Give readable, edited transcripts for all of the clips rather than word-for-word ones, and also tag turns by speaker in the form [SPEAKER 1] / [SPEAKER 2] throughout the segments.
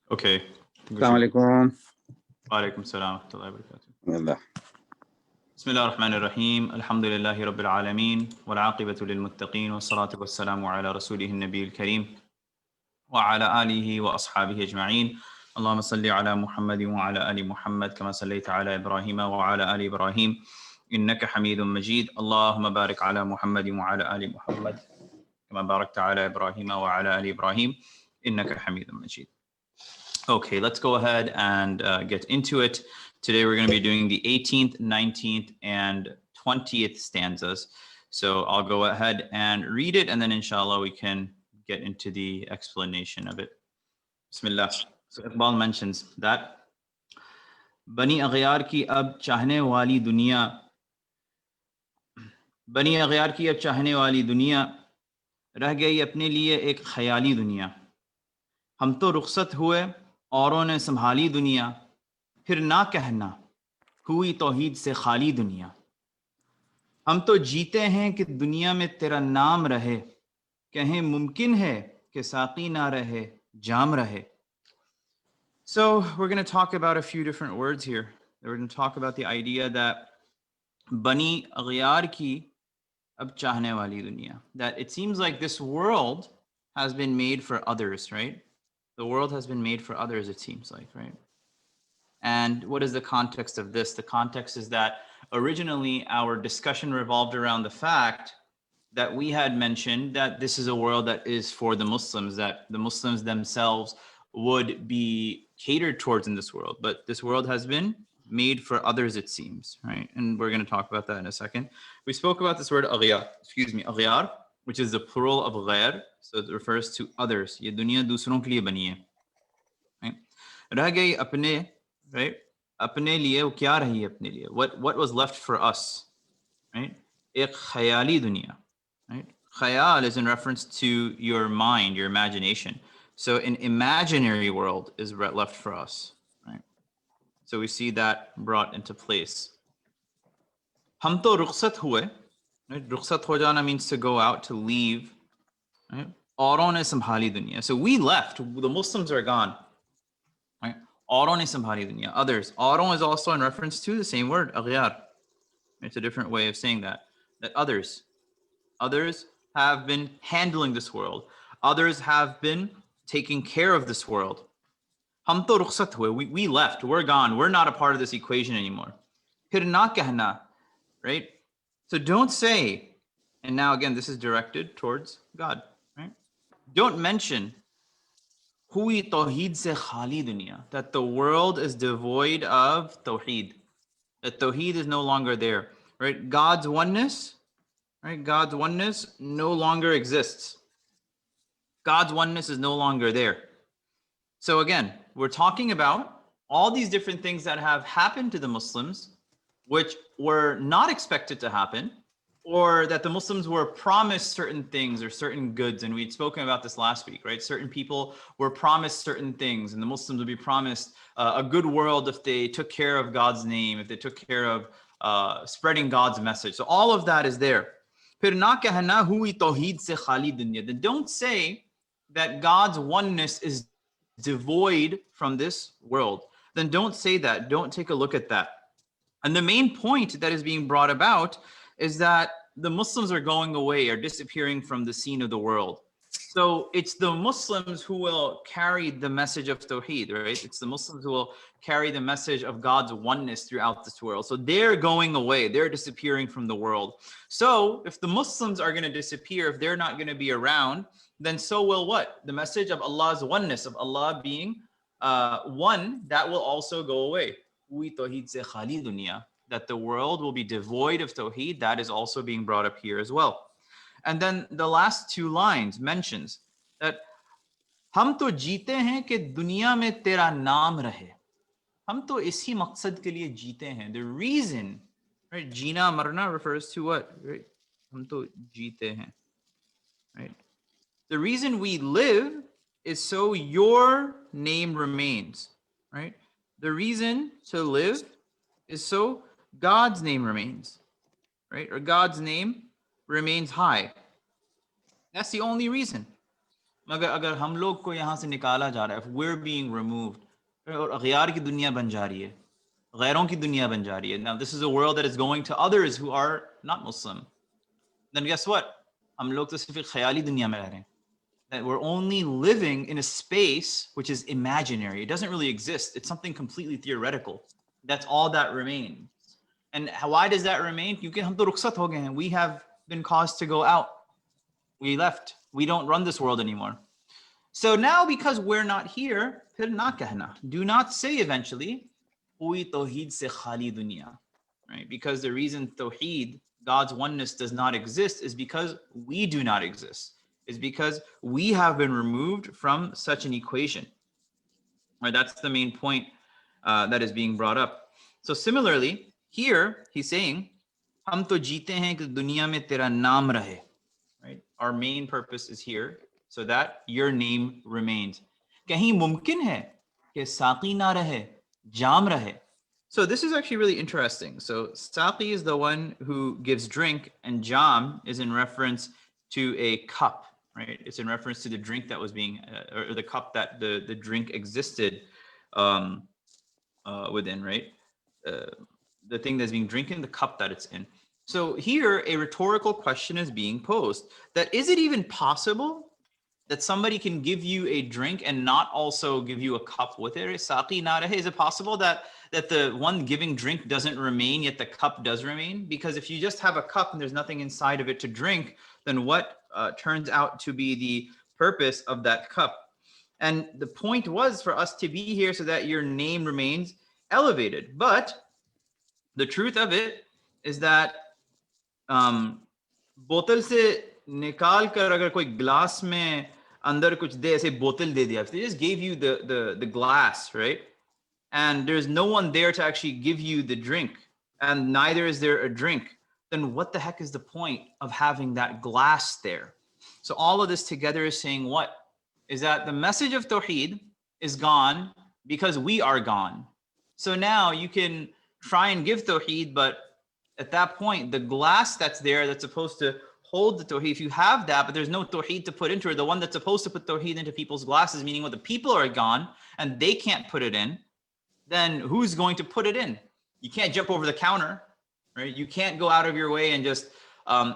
[SPEAKER 1] Okay.
[SPEAKER 2] Assalamu alaikum.
[SPEAKER 1] Wa alaikum salam wa rahmatullahi wa barakatuh.
[SPEAKER 2] Bismillah.
[SPEAKER 1] Bismillah ar-Rahman ar-Rahim. Alhamdulillahi Rabbil Alameen. Wal aqibatu lil muttaqeen. Wa salatu wa salamu ala rasulihi an-Nabi al-Kareem. Wa ala alihi wa ashabihi ajma'een. Allahumma salli ala Muhammadin wa ala ali Muhammad kama sallaita ala Ibrahim wa ala ali Ibrahim. Innaka Hamidun Majid. Allahumma barik ala Muhammadin wa ala ali Muhammad kama barakta ala Ibrahim wa ala ali Ibrahim. Innaka Hamidun Majid. Okay, let's go ahead and get into it. Today we're going to be doing the 18th, 19th, and 20th stanzas. So I'll go ahead and read it, and then inshallah we can get into the explanation of it. Bismillah. So Iqbal mentions that Bani Aghyar ki ab chahne wali duniya, Bani Aghyar ki ab chahne wali duniya rah gayi apne liye ek khayali duniya. हम तो रुखसत हुए औरों ने संभाली दुनिया, फिर ना कहना हुई तौहीद से खाली दुनिया. हम तो जीते हैं कि दुनिया में तेरा नाम रहे, कहें मुमकिन है कि साकी ना रहे जाम रहे. So we're going to talk about a few different words here. We're going to talk about the idea that Bani Aghyar ki ab chahne wali dunya, that it seems like this world has been made for others, right? The world has been made for others, it seems like, right? And what is the context of this? The context is that originally our discussion revolved around the fact that we had mentioned that this is a world that is for the Muslims, that the Muslims themselves would be catered towards in this world. But this world has been made for others, it seems, right? And we're going to talk about that in a second. We spoke about this word aghyar, which is the plural of ghair, so it refers to others. Ye dunya dusron ke liye bani hai, right? Rah gayi apne, right? Apne liye wo kya rahi hai apne liye? What was left for us, right? Ek khayali dunya, right? Khayal is in reference to your mind, your imagination. So an imaginary world is left for us, right? So we see that brought into place. Hum to rukhsat hue. Right? Rukhsat ho jana means to go out, to leave. Right? Auron ne sambhali dunya. So we left. The Muslims are gone. Right? Auron ne sambhali dunya. Others. Auron is also in reference to the same word, aghyar. It's a different way of saying that. That others have been handling this world. Others have been taking care of this world. Hum to rukhsat hue. We left. We're gone. We're not a part of this equation anymore. Phir na kehna. Right? So don't say, and now again, this is directed towards God, right? Don't mention hui tawheed se khali dunya, that the world is devoid of tawheed, that tawheed is no longer there, right? God's oneness, right? God's oneness no longer exists. God's oneness is no longer there. So again, we're talking about all these different things that have happened to the Muslims, which were not expected to happen, or that the Muslims were promised certain things or certain goods. And we'd spoken about this last week, right? Certain people were promised certain things, and the Muslims would be promised a good world if they took care of God's name, if they took care of spreading God's message. So all of that is there. Then don't say that God's oneness is devoid from this world. Then don't say that. Don't take a look at that. And the main point that is being brought about is that the Muslims are going away, are disappearing from the scene of the world. So it's the Muslims who will carry the message of Tawheed, right? It's the Muslims who will carry the message of God's oneness throughout this world. So they're going away, they're disappearing from the world. So if the Muslims are going to disappear, if they're not going to be around, then so will what? The message of Allah's oneness, of Allah being one, that will also go away. That the world will be devoid of Tawheed, that is also being brought up here as well. And then the last two lines mentions that हम तो जीते हैं कि दुनिया में तेरा नाम रहे. हम तो इसी मकसद के लिए जीते हैं. The reason, right? Jeena marna refers to what? Right? हम तो जीते हैं. Right? The reason we live is so your name remains. Right? The reason to live is so God's name remains, right? Or God's name remains high. That's the only reason. मगर अगर हम लोग को यहाँ से निकाला जा रहा है, if we're being removed, और अग़यार की दुनिया बन जा रही है, गैरों की दुनिया बन जा रही है. Now this is a world that is going to others who are not Muslim. Then guess what? हम लोग तो सिर्फ एक ख्याली दुनिया में रह रहे हैं. That we're only living in a space which is imaginary. It doesn't really exist. It's something completely theoretical. That's all that remains. And why does that remain? क्योंकि हम तो रुखसत हो गए हैं. We have been caused to go out. We left. We don't run this world anymore. So now because we're not here, फिर ना कहना. Do not say eventually, कोई तौहीद से खाली दुनिया. Right? Because the reason tawheed, God's oneness, does not exist is because we do not exist. Is because we have been removed from such an equation. Right? That's the main point that is being brought up. So similarly, here he's saying, हम तो जीते हैं कि दुनिया में तेरा नाम रहे. Right? Our main purpose is here so that your name remains. कहीं मुमकिन है कि साकी ना रहे, जाम रहे. So this is actually really interesting. So Saqi is the one who gives drink, and Jam is in reference to a cup, right? It's in reference to the drink that was being, or the cup that the drink existed within, right? The thing that's being drinking, the cup that it's in. So here, a rhetorical question is being posed, that is it even possible that somebody can give you a drink and not also give you a cup with it? Saqi na rahe. Is it possible that the one giving drink doesn't remain, yet the cup does remain? Because if you just have a cup and there's nothing inside of it to drink, then what turns out to be the purpose of that cup? And the point was for us to be here so that your name remains elevated. But the truth of it is that बोतल से निकाल कर अगर कोई glass में अंदर कुछ दे, ऐसे बोतल दे दिया, they just gave you the glass, right? And there's no one there to actually give you the drink, and neither is there a drink, then what the heck is the point of having that glass there? So all of this together is saying what? Is that the message of Tawheed is gone because we are gone. So now you can try and give Tawheed, but at that point, the glass that's there that's supposed to hold the Tawheed, if you have that, but there's no Tawheed to put into it, the one that's supposed to put Tawheed into people's glasses, meaning when the people are gone and they can't put it in, then who's going to put it in? You can't jump over the counter, right? You can't go out of your way and just,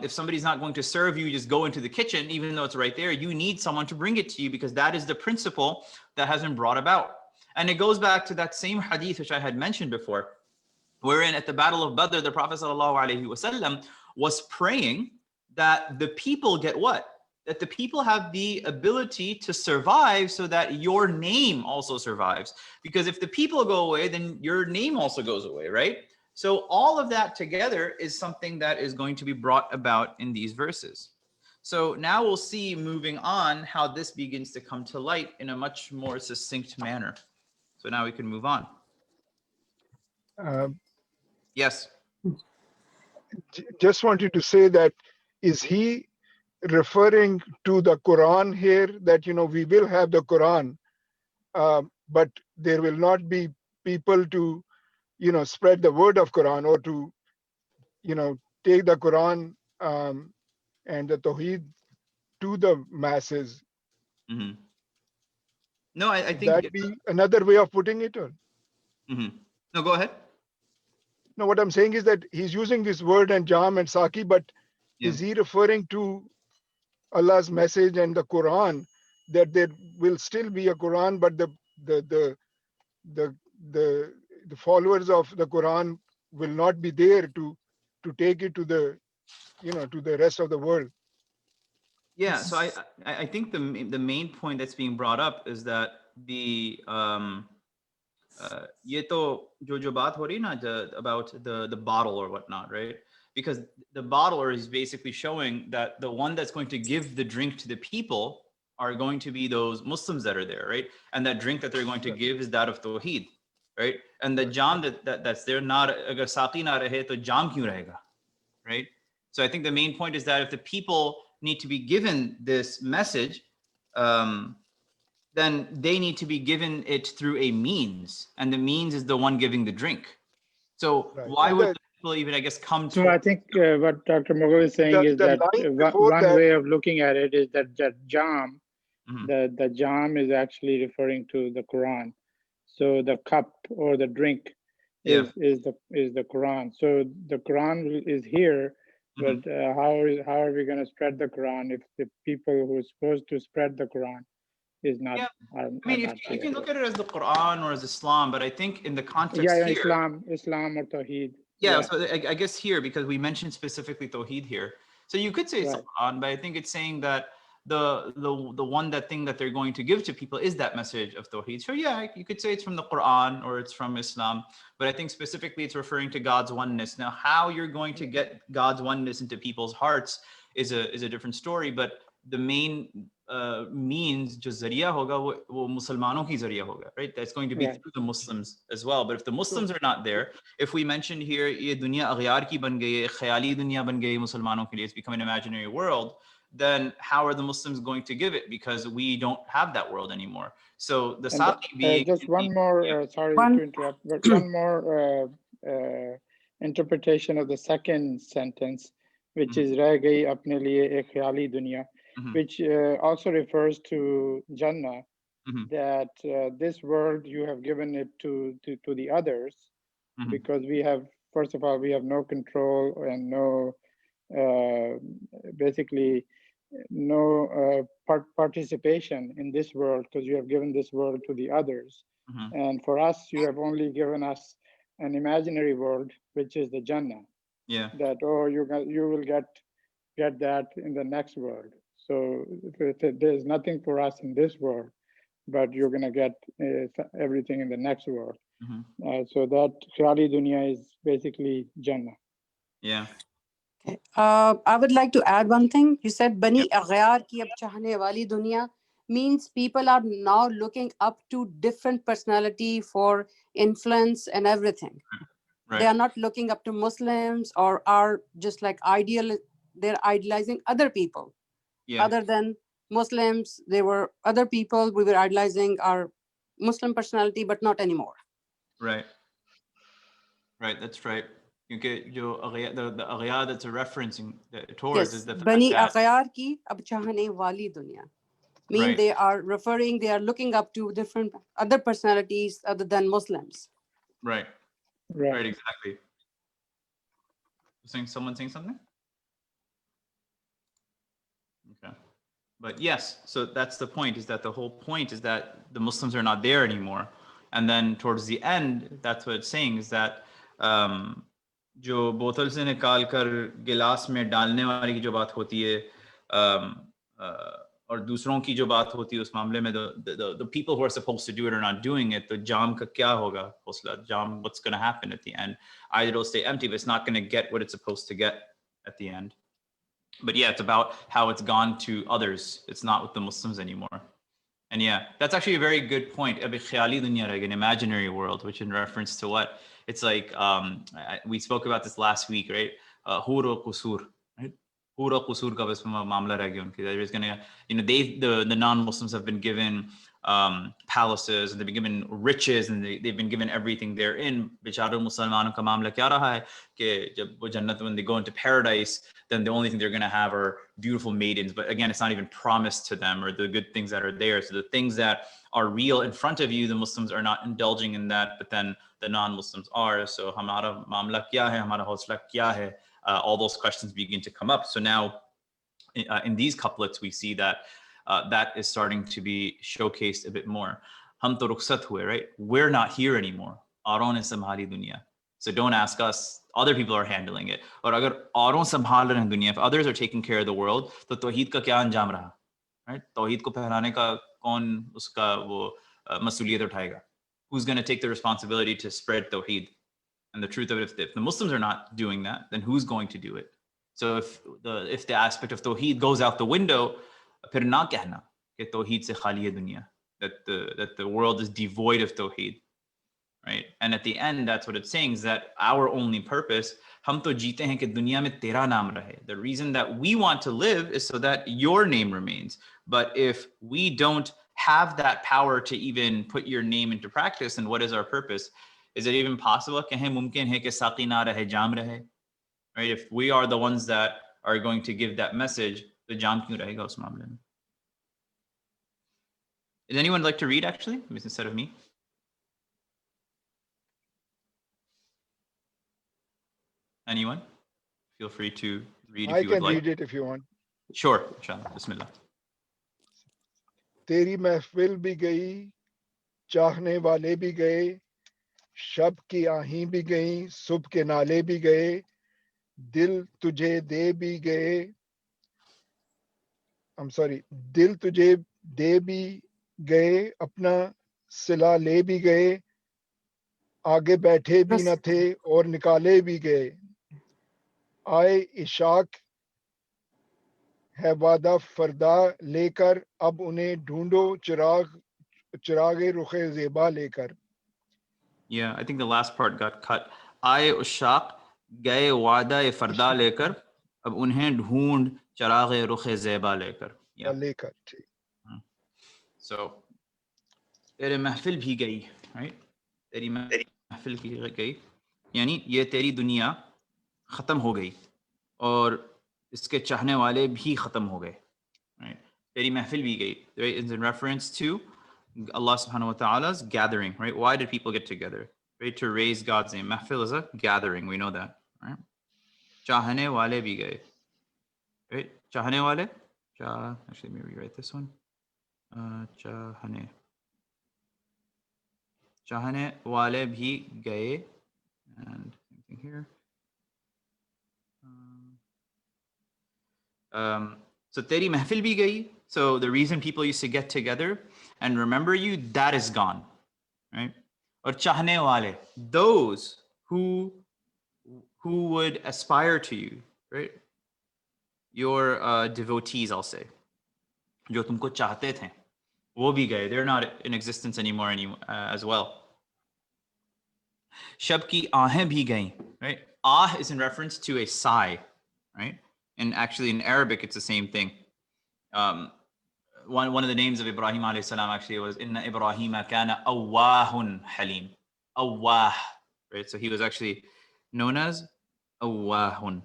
[SPEAKER 1] if somebody's not going to serve you, just go into the kitchen, even though it's right there. You need someone to bring it to you because that is the principle that has been brought about. And it goes back to that same hadith, which I had mentioned before, wherein at the Battle of Badr, the Prophet ﷺ was praying that the people get what? That the people have the ability to survive so that your name also survives. Because if the people go away, then your name also goes away, right? So all of that together is something that is going to be brought about in these verses. So now we'll see moving on how this begins to come to light in a much more succinct manner. So now we can move on. Yes.
[SPEAKER 2] Just wanted to say that, is he referring to the Quran here, that, we will have the Quran, but there will not be people to, spread the word of Quran or to, take the Quran and the Tawheed to the masses?
[SPEAKER 1] Mm-hmm. No, I think
[SPEAKER 2] that be another way of putting it? Or?
[SPEAKER 1] Mm-hmm. No, go ahead.
[SPEAKER 2] No, what I'm saying is that he's using this word and Jam and Saki, but is he referring to Allah's message and the Quran, that there will still be a Quran, but the followers of the Quran will not be there to take it to the to the rest of the world?
[SPEAKER 1] Yeah, so I think the main point that's being brought up is that the ये तो जो बात हो रही है ना about the bottle or whatnot, right? Because the bottler is basically showing that the one that's going to give the drink to the people are going to be those Muslims that are there, right? And that drink that they're going to give is that of Tawheed, right? And the jam that's there, not agar saqi na rahe to jam kyun rahega, right? So I think the main point is that if the people need to be given this message, then they need to be given it through a means, and the means is the one giving the drink. So why would people even, I guess, come to?
[SPEAKER 3] So I think what Dr. Mughal is saying is that one way of looking at it is that jam The jam is actually referring to the Quran. So the cup or the drink is the Quran. So the Quran is here, but how are we going to spread the Quran if the people who are supposed to spread the Quran is not?
[SPEAKER 1] I mean, you can look at it as the Quran or as Islam, but I think in the context here,
[SPEAKER 3] Islam or Tawheed.
[SPEAKER 1] So I guess here, because we mentioned specifically Tawheed here, so you could say it's the Quran, but I think it's saying that the one thing that they're going to give to people is that message of Tawheed. So yeah, you could say it's from the Quran or it's from Islam, but I think specifically it's referring to God's oneness. Now, how you're going to get God's oneness into people's hearts is a different story, but the main means जो जरिया होगा वो मुसलमानों की जरिया होगा, right? That's going to be through the Muslims as well. But if the Muslims are not there, if we mentioned here ये दुनिया अगयार की बन गई है, ख्याली दुनिया बन गई मुसलमानों के लिए, it's become an imaginary world, then how are the Muslims going to give it? Because we don't have that world anymore. So the Sati being
[SPEAKER 3] just one more sorry to interrupt, but one more interpretation of the second sentence, which is रह गई अपने लिए एक ख्याली दुनिया, which also refers to Jannah, that this world you have given it to the others, because we have, first of all, we have no control and no basically no participation in this world, because you have given this world to the others. And for us, you have only given us an imaginary world, which is the Jannah. That you will get that in the next world. So there's nothing for us in this world, but you're going to get everything in the next world. So that Khayali Dunya is basically Jannah.
[SPEAKER 4] Okay. I would like to add one thing. You said Bani Aghyar ki ab chahne wali dunya means people are now looking up to different personality for influence and everything. They are not looking up to Muslims or are just like they're idealizing other people. Other than Muslims, they were other people. We were idolizing our Muslim personality, but not anymore.
[SPEAKER 1] Right, that's right. The aghyar that's referencing towards is the fact
[SPEAKER 4] Bani
[SPEAKER 1] that
[SPEAKER 4] Aghyar ki ab chahne wali dunya. Mean they are looking up to different other personalities other than Muslims.
[SPEAKER 1] Right, exactly. Someone saying something? Okay. But yes, so that's the point, is that the whole point is that the Muslims are not there anymore. And then towards the end, that's what it's saying, is that जो बोतल से निकाल कर गिलास में डालने वाली की जो बात होती है और दूसरों की जो बात होती है उस मामले में the people who are supposed to do it are not doing it, तो जाम का क्या होगा हौसला, जाम, what's going to happen at the end? Either it'll stay empty, but it's not going to get what it's supposed to get at the end. But yeah, it's about how it's gone to others. It's not with the Muslims anymore. And yeah, that's actually a very good point. An imaginary world, which in reference to what? It's like, we spoke about this last week, right? Hur qusur, right? Hur qusur ka bas mamla reh gaya unki. There's gonna, the non-Muslims have been given palaces, and they've been given riches, and they've been given everything therein. Bicharo Muslimanon ka mamla kya raha hai कि जब वो जन्नत, when they go into paradise, then the only thing they're going to have are beautiful maidens. But again, it's not even promised to them, or the good things that are there. So the things that are real in front of you, the Muslims are not indulging in that, but then the non-Muslims are. So hamara mamla kya hai, hamara hausla kya hai? All those questions begin to come up. So now in these couplets, we see that that is starting to be showcased a bit more. Hum to rukhsat hue, right? We're not here anymore. Auron ne samhali dunya. So don't ask us. Other people are handling it. Or agar auron sambhal rahe hain dunya, if others are taking care of the world, to tawheed ka kya anjam raha? Right? Tawheed ko phehlane ka kaun uska wo masuliyat uthayega? Who's going to take the responsibility to spread tawheed? And the truth of it, if the Muslims are not doing that, then who's going to do it? So if the aspect of tawheed goes out the window, phir na kehna कि तौहीद से खाली है दुनिया, that the world is devoid of tawheed, right? And at the end, that's what it's saying, is that our only purpose, हम तो जीते हैं कि दुनिया में तेरा नाम रहे. The reason that we want to live is so that your name remains. But if we don't have that power to even put your name into practice, then what is our purpose? Is it even possible? कहें मुमकिन है कि साकी ना रहे, जाम रहे? Right? If we are the ones that are going to give that message, तो जाम क्यों रहेगा उस मामले में? Does anyone like to read actually instead of me? Anyone? Feel free to read if
[SPEAKER 2] I
[SPEAKER 1] you would
[SPEAKER 2] can
[SPEAKER 1] like.
[SPEAKER 2] read it if you want.
[SPEAKER 1] Sure, inshallah. Bismillah.
[SPEAKER 2] तेरी महफिल भी गई, चाहने वाले भी गए, शब की आहीं भी गई, सुबह के नाले भी गए, दिल तुझे दे भी गए, I'm sorry, दिल तुझे दे भी गए, अपना सिला ले भी गए, आगे बैठे भी न थे और निकाले भी गए, आए इशाक है वादा फरदा लेकर, अब उन्हें ढूंढो चिरागे रुखे ज़ेबा लेकर.
[SPEAKER 1] Yeah, I think the last part got cut. आए उशाक गए वादा फरदा लेकर अब उन्हें ढूंढ चरागे रुखे ज़ेबा लेकर. Yeah.
[SPEAKER 2] लेकर, ठीक.
[SPEAKER 1] So तेरे महफिल भी गई, right? तेरी महफिल की गई यानी ये तेरी दुनिया ख़त्म हो गई और इसके चाहने वाले भी ख़त्म हो गए, right? तेरी महफिल भी गई, right? It's in reference to Allah subhanahu wa ta'ala's gathering, right? Why did people get together? Right? To raise God's name. Mahfil is a gathering, we know that, right? Chahane wale bhi gaye. Right? Chahane wale? Actually, let me rewrite this one. Chahane. Chahane wale bhi gaye. And same thing here. So teri mahfil bhi gayi. So the reason people used to get together and remember you, that is gone, right? Or chahne wale, those who would aspire to you, right? Your devotees, I'll say, jo tumko chahte the, wo bhi gaye. They're not in existence anymore as well. Shab ki aahein bhi gayi, right? Ah is in reference to a sigh, right? And actually in Arabic, it's the same thing. One of the names of Ibrahim alayhi salam actually was Inna Ibrahima kana awwahun halim. Awwah, right? So he was actually known as awwahun,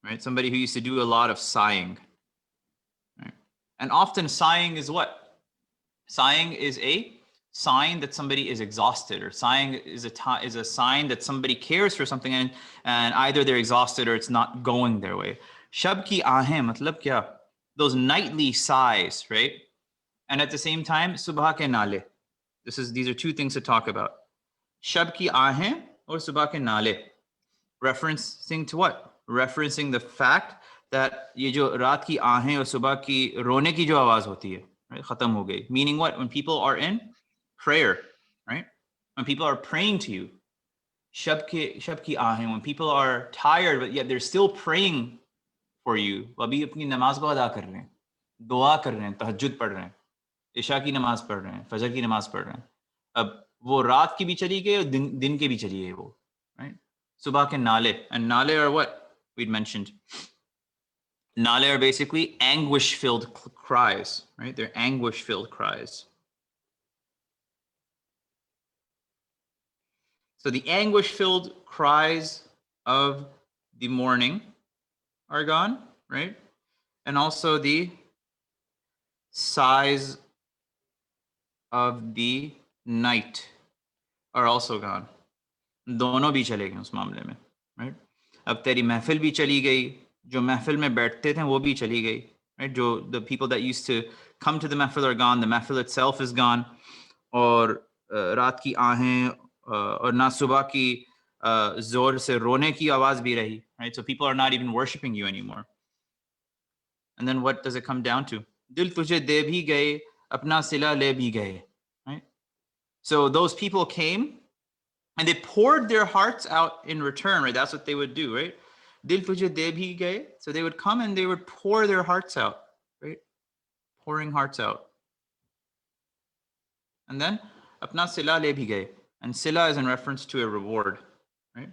[SPEAKER 1] right? Somebody who used to do a lot of sighing, right? And often sighing is what? Sighing is a sign that somebody is exhausted, or sighing is a sign that somebody cares for something, and either they're exhausted or it's not going their way. Shab ki aahein, matlab kya? Those nightly sighs, right? And at the same time, subha ke nale. These are two things to talk about. Shab ki aahein or subha ke nale. Referencing to what? Referencing the fact that ye jo raat ki aahein aur subah ki rone ki jo awaaz hoti hai, right? Khatam ho gayi. Meaning what? When people are in prayer, right? When people are praying to you, shab ki aahein, when people are tired but yet they're still praying for you, abhi apni namaz ko ada kar rahe hain, dua kar rahe hain, tahajjud pad rahe hain, isha ki namaz pad rahe hain, fajr ki namaz pad rahe hain. Ab wo raat ki bhi chali gayi aur din ki bhi chali gayi wo, right? Subah ke nale. And nale are what we'd mentioned. Nale are basically anguish-filled cries, right? They're anguish-filled cries. So the anguish-filled cries of the morning are gone, right? And also the sighs of the night are also gone. दोनों भी चले गए उस मामले में, right? अब तेरी महफिल भी चली गई, जो महफिल में बैठते थे वो भी चली गई, right? जो the people that used to come to the महफिल are gone, the महफिल itself is gone, और रात की आहें और ना सुबह की जोर से रोने की आवाज भी रही, right? So people are not even worshiping you anymore. And then what does it come down to? दिल तुझे दे भी गए, अपना सिला ले भी गए, right? So those people came and they poured their hearts out in return, right? That's what they would do, right? Dil tujhe de bhi gaye. So they would come and they would pour their hearts out, right? Pouring hearts out. And then apna sila le bhi gaye. And sila is in reference to a reward, right?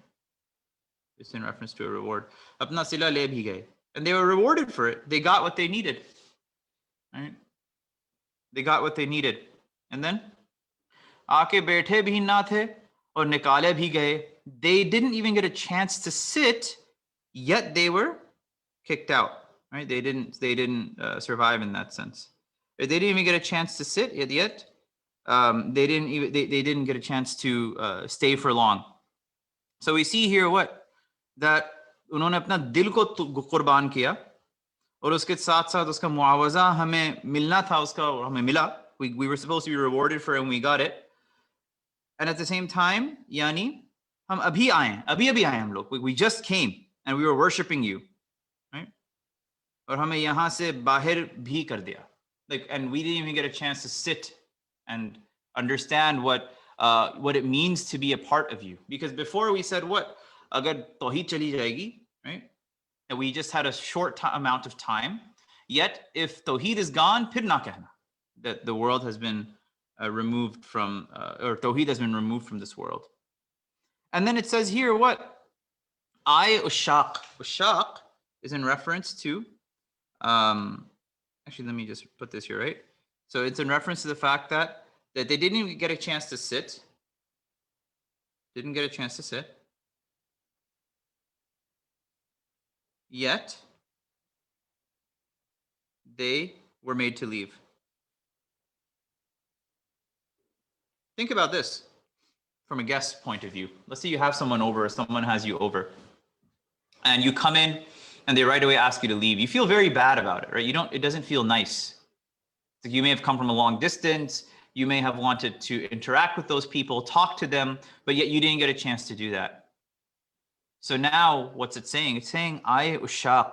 [SPEAKER 1] It's in reference to a reward. Apna sila le bhi gaye. And they were rewarded for it. They got what they needed, right? They got what they needed. And then aake baithe bhi na the. Or nikale bhi gaye. They didn't even get a chance to sit, yet they were kicked out, right? They didn't survive in that sense. They didn't even get a chance to sit yet. They didn't get a chance to stay for long. So we see here what? That उन्होंने अपना दिल को कुर्बान किया और उसके साथ साथ उसका मुआवजा हमें मिलना था, उसका हमें मिला. We were supposed to be rewarded for it and we got it. And at the same time, यानी हम अभी आए हम लोग. We just came and we were worshiping you, right? और हमें यहाँ से बाहर भी कर दिया. Like, and we didn't even get a chance to sit and understand what it means to be a part of you. Because before we said what? अगर तौहीद चली जाएगी, right? And we just had a short amount of time. Yet, if tawheed is gone, phir na kehna that the world has been removed from, or tawheed has been removed from this world. And then it says here what? I ushaq. Ushaq is in reference to, actually, let me just put this here, right? So it's in reference to the fact that they didn't even get a chance to sit. Didn't get a chance to sit. Yet, they were made to leave. Think about this from a guest point of view. Let's say you have someone over, or someone has you over, and you come in and they right away ask you to leave. You feel very bad about it, right? It doesn't feel nice. Like you may have come from a long distance. You may have wanted to interact with those people, talk to them, but yet you didn't get a chance to do that. So now what's it saying? It's saying, Ay ushaq.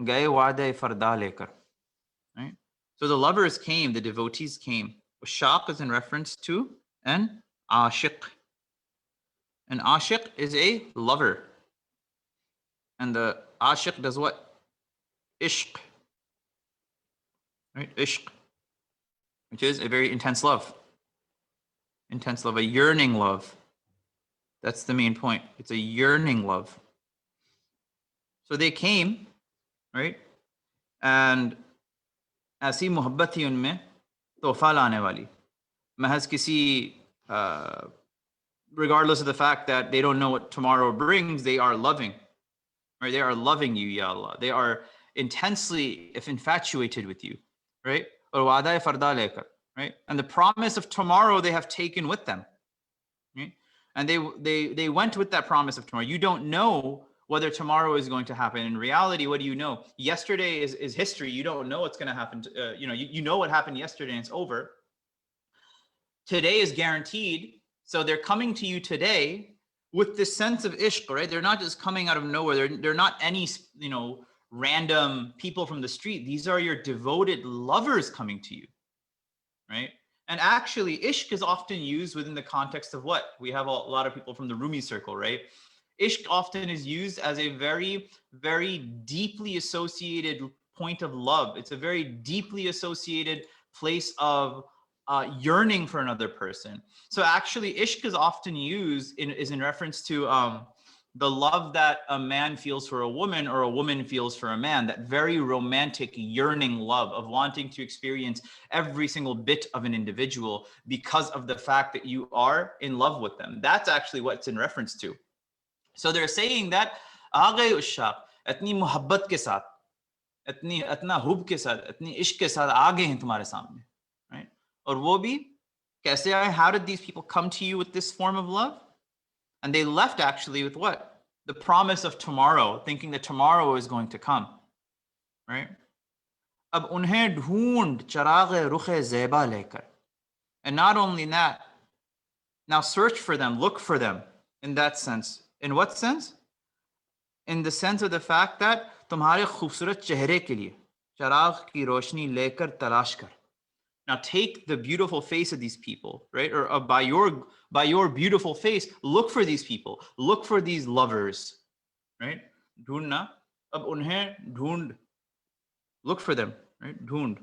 [SPEAKER 1] Gaye wa'de farda lekar. Right? So the lovers came, the devotees came. Ushaq is in reference to an ashiq. An ashiq is a lover. And the ashiq does what? Ishq. Right? Ishq. Which is a very intense love. Intense love, a yearning love. That's the main point. It's a yearning love. So they came, right? And ऐसी मोहब्बत थी उनमें तोहफा लाने वाली. महज किसी regardless of the fact that they don't know what tomorrow brings, they are loving. Right? They are loving you, Ya Allah. They are intensely infatuated with you. Right? और वादा फरदा लेकर. Right? And the promise of tomorrow they have taken with them. Right? And they went with that promise of tomorrow. You don't know whether tomorrow is going to happen. In reality, what do you know? Yesterday is history. You don't know what's going to happen. You know what happened yesterday and it's over. Today is guaranteed. So they're coming to you today with this sense of ishq, right? They're not just coming out of nowhere. They're not any, random people from the street. These are your devoted lovers coming to you, right? And actually, ishq is often used within the context of what? We have a lot of people from the Rumi Circle, right? Ishq often is used as a very, very deeply associated point of love. It's a very deeply associated place of yearning for another person. So actually, ishq is often used in reference to the love that a man feels for a woman or a woman feels for a man, that very romantic yearning love of wanting to experience every single bit of an individual because of the fact that you are in love with them. That's actually what it's in reference to. So they're saying that आ गए उश्शाक इतनी मोहब्बत के साथ, इतना hub के साथ, इतनी इश्क के साथ आ गए हैं तुम्हारे सामने, right? और वो भी कैसे आए? How did these people come to you with this form of love? And they left actually with what? The promise of tomorrow, thinking that tomorrow is going to come, right? अब उन्हें ढूंढ चराग़ रुख़ ज़ेबा लेकर. And not only that, now search for them, look for them in that sense. In what sense? In the sense of the fact that तुम्हारे खूबसूरत चेहरे के लिए चराग़ की रोशनी लेकर तलाश कर. Now take the beautiful face of these people, right? Or by your beautiful face, look for these people, look for these lovers, right? ढूंढना, अब उन्हें ढूंढ, look for them, right? ढूंढ,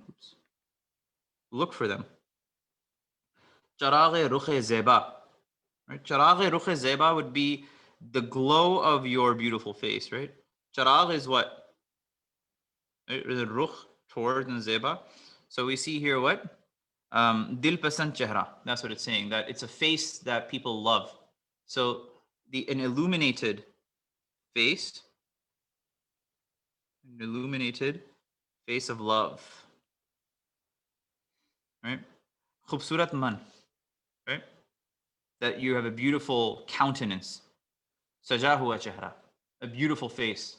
[SPEAKER 1] look for them. चराग़ रुख़ Zeba, right? चराग़ रुख़ Zeba would be the glow of your beautiful face, right? Charagh is what? Is it rukh, towards, and zeba? So we see here what? Dil pasand chehra. That's what it's saying, that it's a face that people love. So an illuminated face, an illuminated face of love. right? Khubsurat man, right? That you have a beautiful countenance. Saja hua chehra, a beautiful face.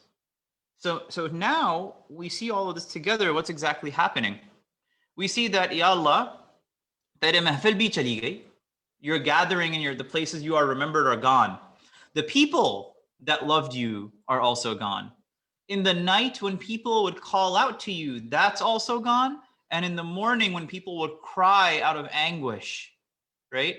[SPEAKER 1] So now we see all of this together. What's exactly happening? We see that, Ya Allah, tere mahfil bhi chali gayi. Your gathering and the places you are remembered are gone. The people that loved you are also gone. In the night when people would call out to you, that's also gone. And in the morning when people would cry out of anguish, right?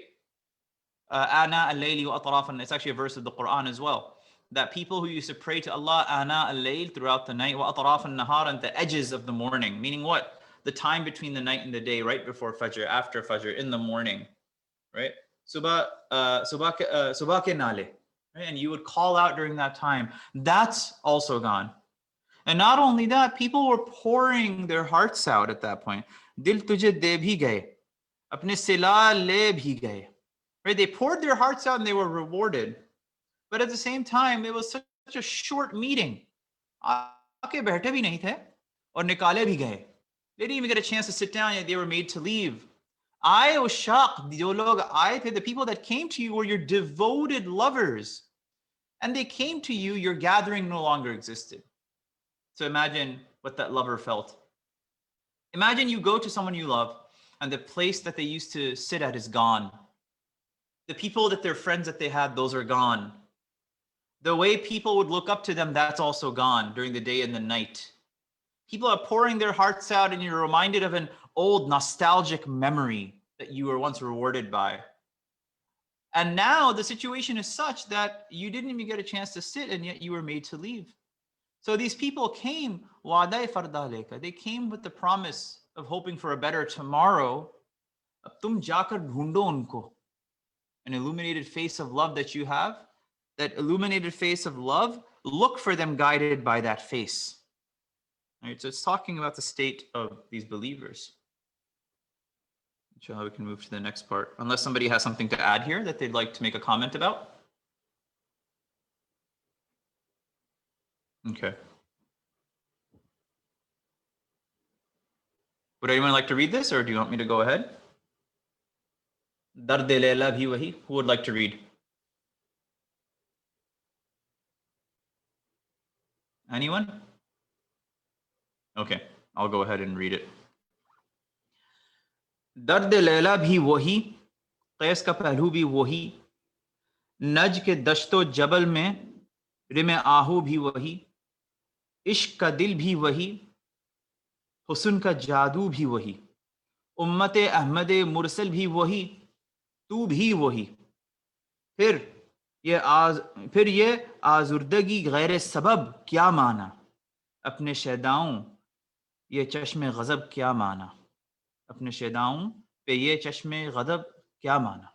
[SPEAKER 1] Ana al-layli wa atrafan. It's actually a verse of the Quran as well. That people who used to pray to Allah, ana al-layl, throughout the night, wa atrafan nahar, and the edges of the morning. Meaning what? The time between the night and the day, right before Fajr, after Fajr, in the morning, right? Subah ke nale, right? And you would call out during that time. That's also gone. And not only that, people were pouring their hearts out at that point. Dil tujhe de bhi gaye, apne sila le bhi gaye. Right? They poured their hearts out and they were rewarded. But at the same time, it was such a short meeting. Aake baithe bhi nahi the aur nikale bhi gaye. They didn't even get a chance to sit down yet. They were made to leave. I was shocked. The people that came to you were your devoted lovers. And they came to you, your gathering no longer existed. So imagine what that lover felt. Imagine you go to someone you love and the place that they used to sit at is gone. The people that they're friends that they had, those are gone. The way people would look up to them, that's also gone during the day and the night. People are pouring their hearts out and you're reminded of an old nostalgic memory that you were once rewarded by. And now the situation is such that you didn't even get a chance to sit and yet you were made to leave. So these people came, they came with the promise of hoping for a better tomorrow. Tum jaakar dhoondho unko. An illuminated face of love that you have, that illuminated face of love, look for them guided by that face. Right? So it's talking about the state of these believers. Inshallah, we can move to the next part. Unless somebody has something to add here that they'd like to make a comment about. Okay. Would anyone like to read this, or do you want me to go ahead? Dard Layla bhi wahi. Who would like to read? Anyone? Okay, I'll go ahead and read it. Dard Layla bhi wahi, Qais ka pehlu bhi wahi, Naj ke dashto jabal mein rime ahu bhi wahi, Ishq ka dil bhi wahi, हुस्न का जादू भी वही, उम्मत अहमद मुरसल भी वही, तू भी वही, फिर ये आजुर्दगी गैर सबब क्या माना, अपने शैदाओं ये चश्मे गजब क्या माना, अपने शैदाओं पे ये चश्मे गजब क्या माना.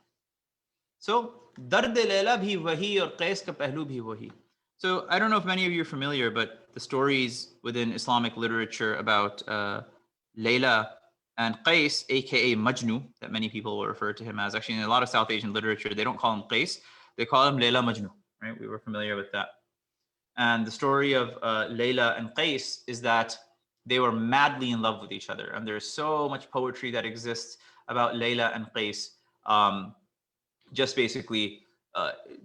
[SPEAKER 1] So दर्द लैला भी वही और कैस का पहलू भी वही. So I don't know if many of you are familiar, but the stories within Islamic literature about Layla and Qais, aka Majnu, that many people will refer to him as. Actually, in a lot of South Asian literature, they don't call him Qais, they call him Layla Majnu, right? We were familiar with that. And the story of Layla and Qais is that they were madly in love with each other. And there's so much poetry that exists about Layla and Qais, just basically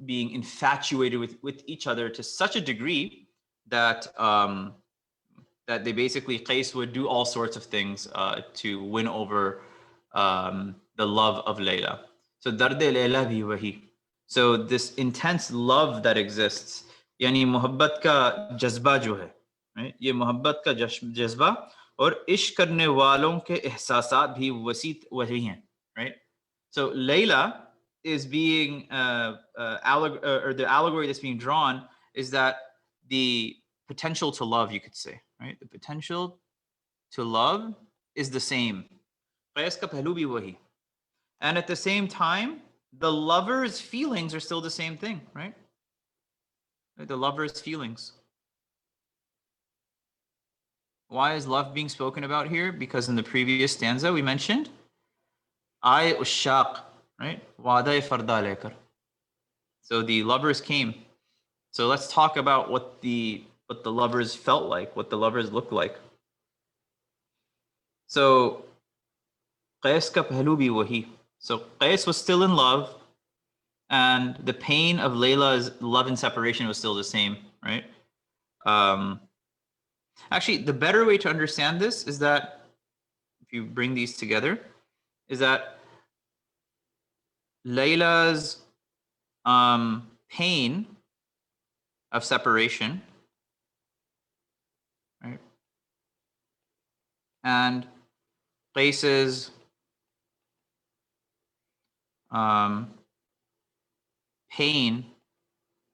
[SPEAKER 1] being infatuated with each other to such a degree that that they basically, Qais would do all sorts of things to win over the love of Layla. So Dard Layla bhi wahi. So this intense love that exists, yani muhabbat ka jazba jo hai, right? Ye muhabbat ka jazba aur ishq karne walon ke ihsasat bhi wahi hain, right? So Layla is being or the allegory that's being drawn is that the potential to love, you could say, right? The potential to love is the same. And at the same time, the lover's feelings are still the same thing, right? The lover's feelings. Why is love being spoken about here? Because in the previous stanza we mentioned, I ushaq, right? Wa'da farda lekar. So the lovers came. So let's talk about what the lovers felt like, what the lovers looked like. So Qais ka pehlu bhi wahi. So Qais was still in love, and the pain of Layla's love and separation was still the same, right? Actually, the better way to understand this is that if you bring these together, is that Layla's pain of separation, right, and Qais's pain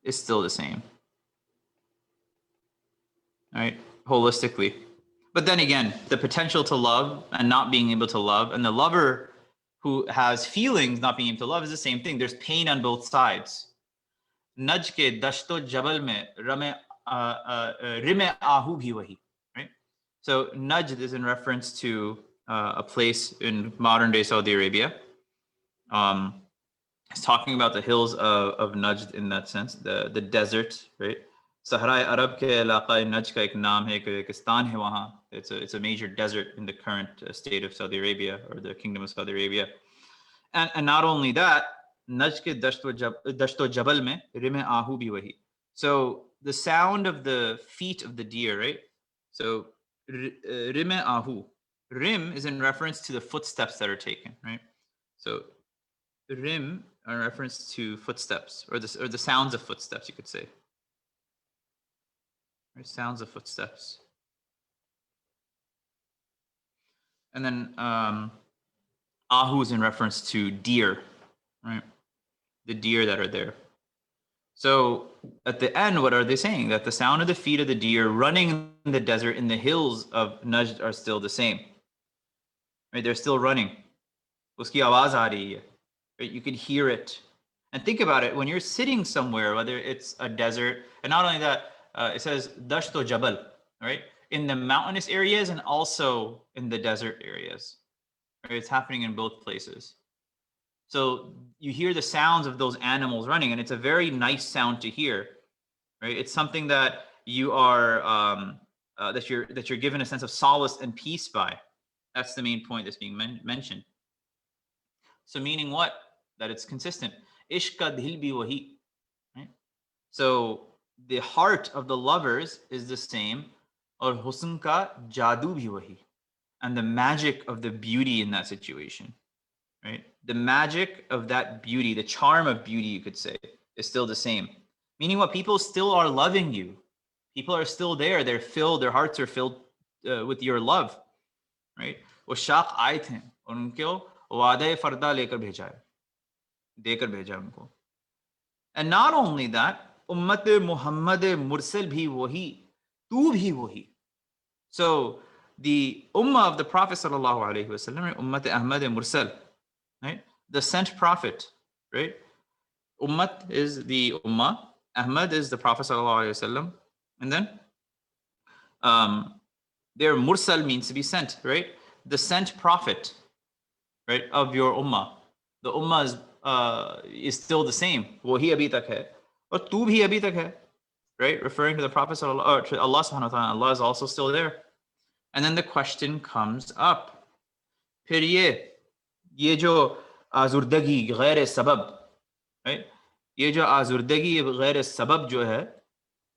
[SPEAKER 1] is still the same, right? Holistically. But then again, the potential to love and not being able to love, and the lover who has feelings not being able to love is the same thing. There's pain on both sides. Naj ke dashto jabal mein rime ahu bhi wahi, right? So Najd is in reference to a place in modern day Saudi Arabia. It's talking about the hills of Najd in that sense, the desert, right? Sahara Arab ke ilaqa Najd ka ek naam hai, Kyrgyzstan hai wahan. It's a major desert in the current state of Saudi Arabia, or the Kingdom of Saudi Arabia. And not only that, Najd ke dashto jabal mein rime ahu bhi wahi. So the sound of the feet of the deer, right? So rime ahu. Rim is in reference to the footsteps that are taken, right? So rim are in reference to footsteps, or the sounds of footsteps, you could say. Right? Sounds of footsteps. And then ahu is in reference to deer, right? The deer that are there. So at the end, what are they saying? That the sound of the feet of the deer running in the desert, in the hills of Najd, are still the same. Right? They're still running. Uski awaaz aa rahi hai. Right? You can hear it. And think about it, when you're sitting somewhere, whether it's a desert, and not only that, it says dashto jabal, right? In the mountainous areas and also in the desert areas. Right? It's happening in both places. So you hear the sounds of those animals running, and it's a very nice sound to hear, right? It's something that you are that you're given a sense of solace and peace by. That's the main point that's being mentioned. So meaning what? That it's consistent. Ishka dil bhi wahi, right? So the heart of the lovers is the same, or husn ka jadoo bhi wahi, and the magic of the beauty in that situation. Right? The magic of that beauty, the charm of beauty, you could say, is still the same. Meaning what? People still are loving you. People are still there. They're filled, their hearts are filled with your love. Right? वो शाख आए थे और उनको वादे फरदा लेकर भेजा है, देकर भेजा उनको. And not only that, उम्मत मुहम्मद मुरसल भी वही, तू भी वही. So the ummah of the Prophet sallallahu alaihi wasallam, ummat Ahmad mursal, right? The sent prophet, right? Ummat is the ummah, Ahmad is the Prophet sallallahu alaihi wasallam, and then their mursal means to be sent, right? The sent prophet, right, of your ummah. The ummah is still the same. Wahi abhi tak hai, or tu bhi abhi tak hai, right? Referring to the Prophet sallallahu, or to Allah subhanahu wa ta'ala. Allah is also still there. And then the question comes up. फिर ये जो आज़ुर्दगी गैर सबब, right? ये जो आज़ुर्दगी गैर सबब जो है,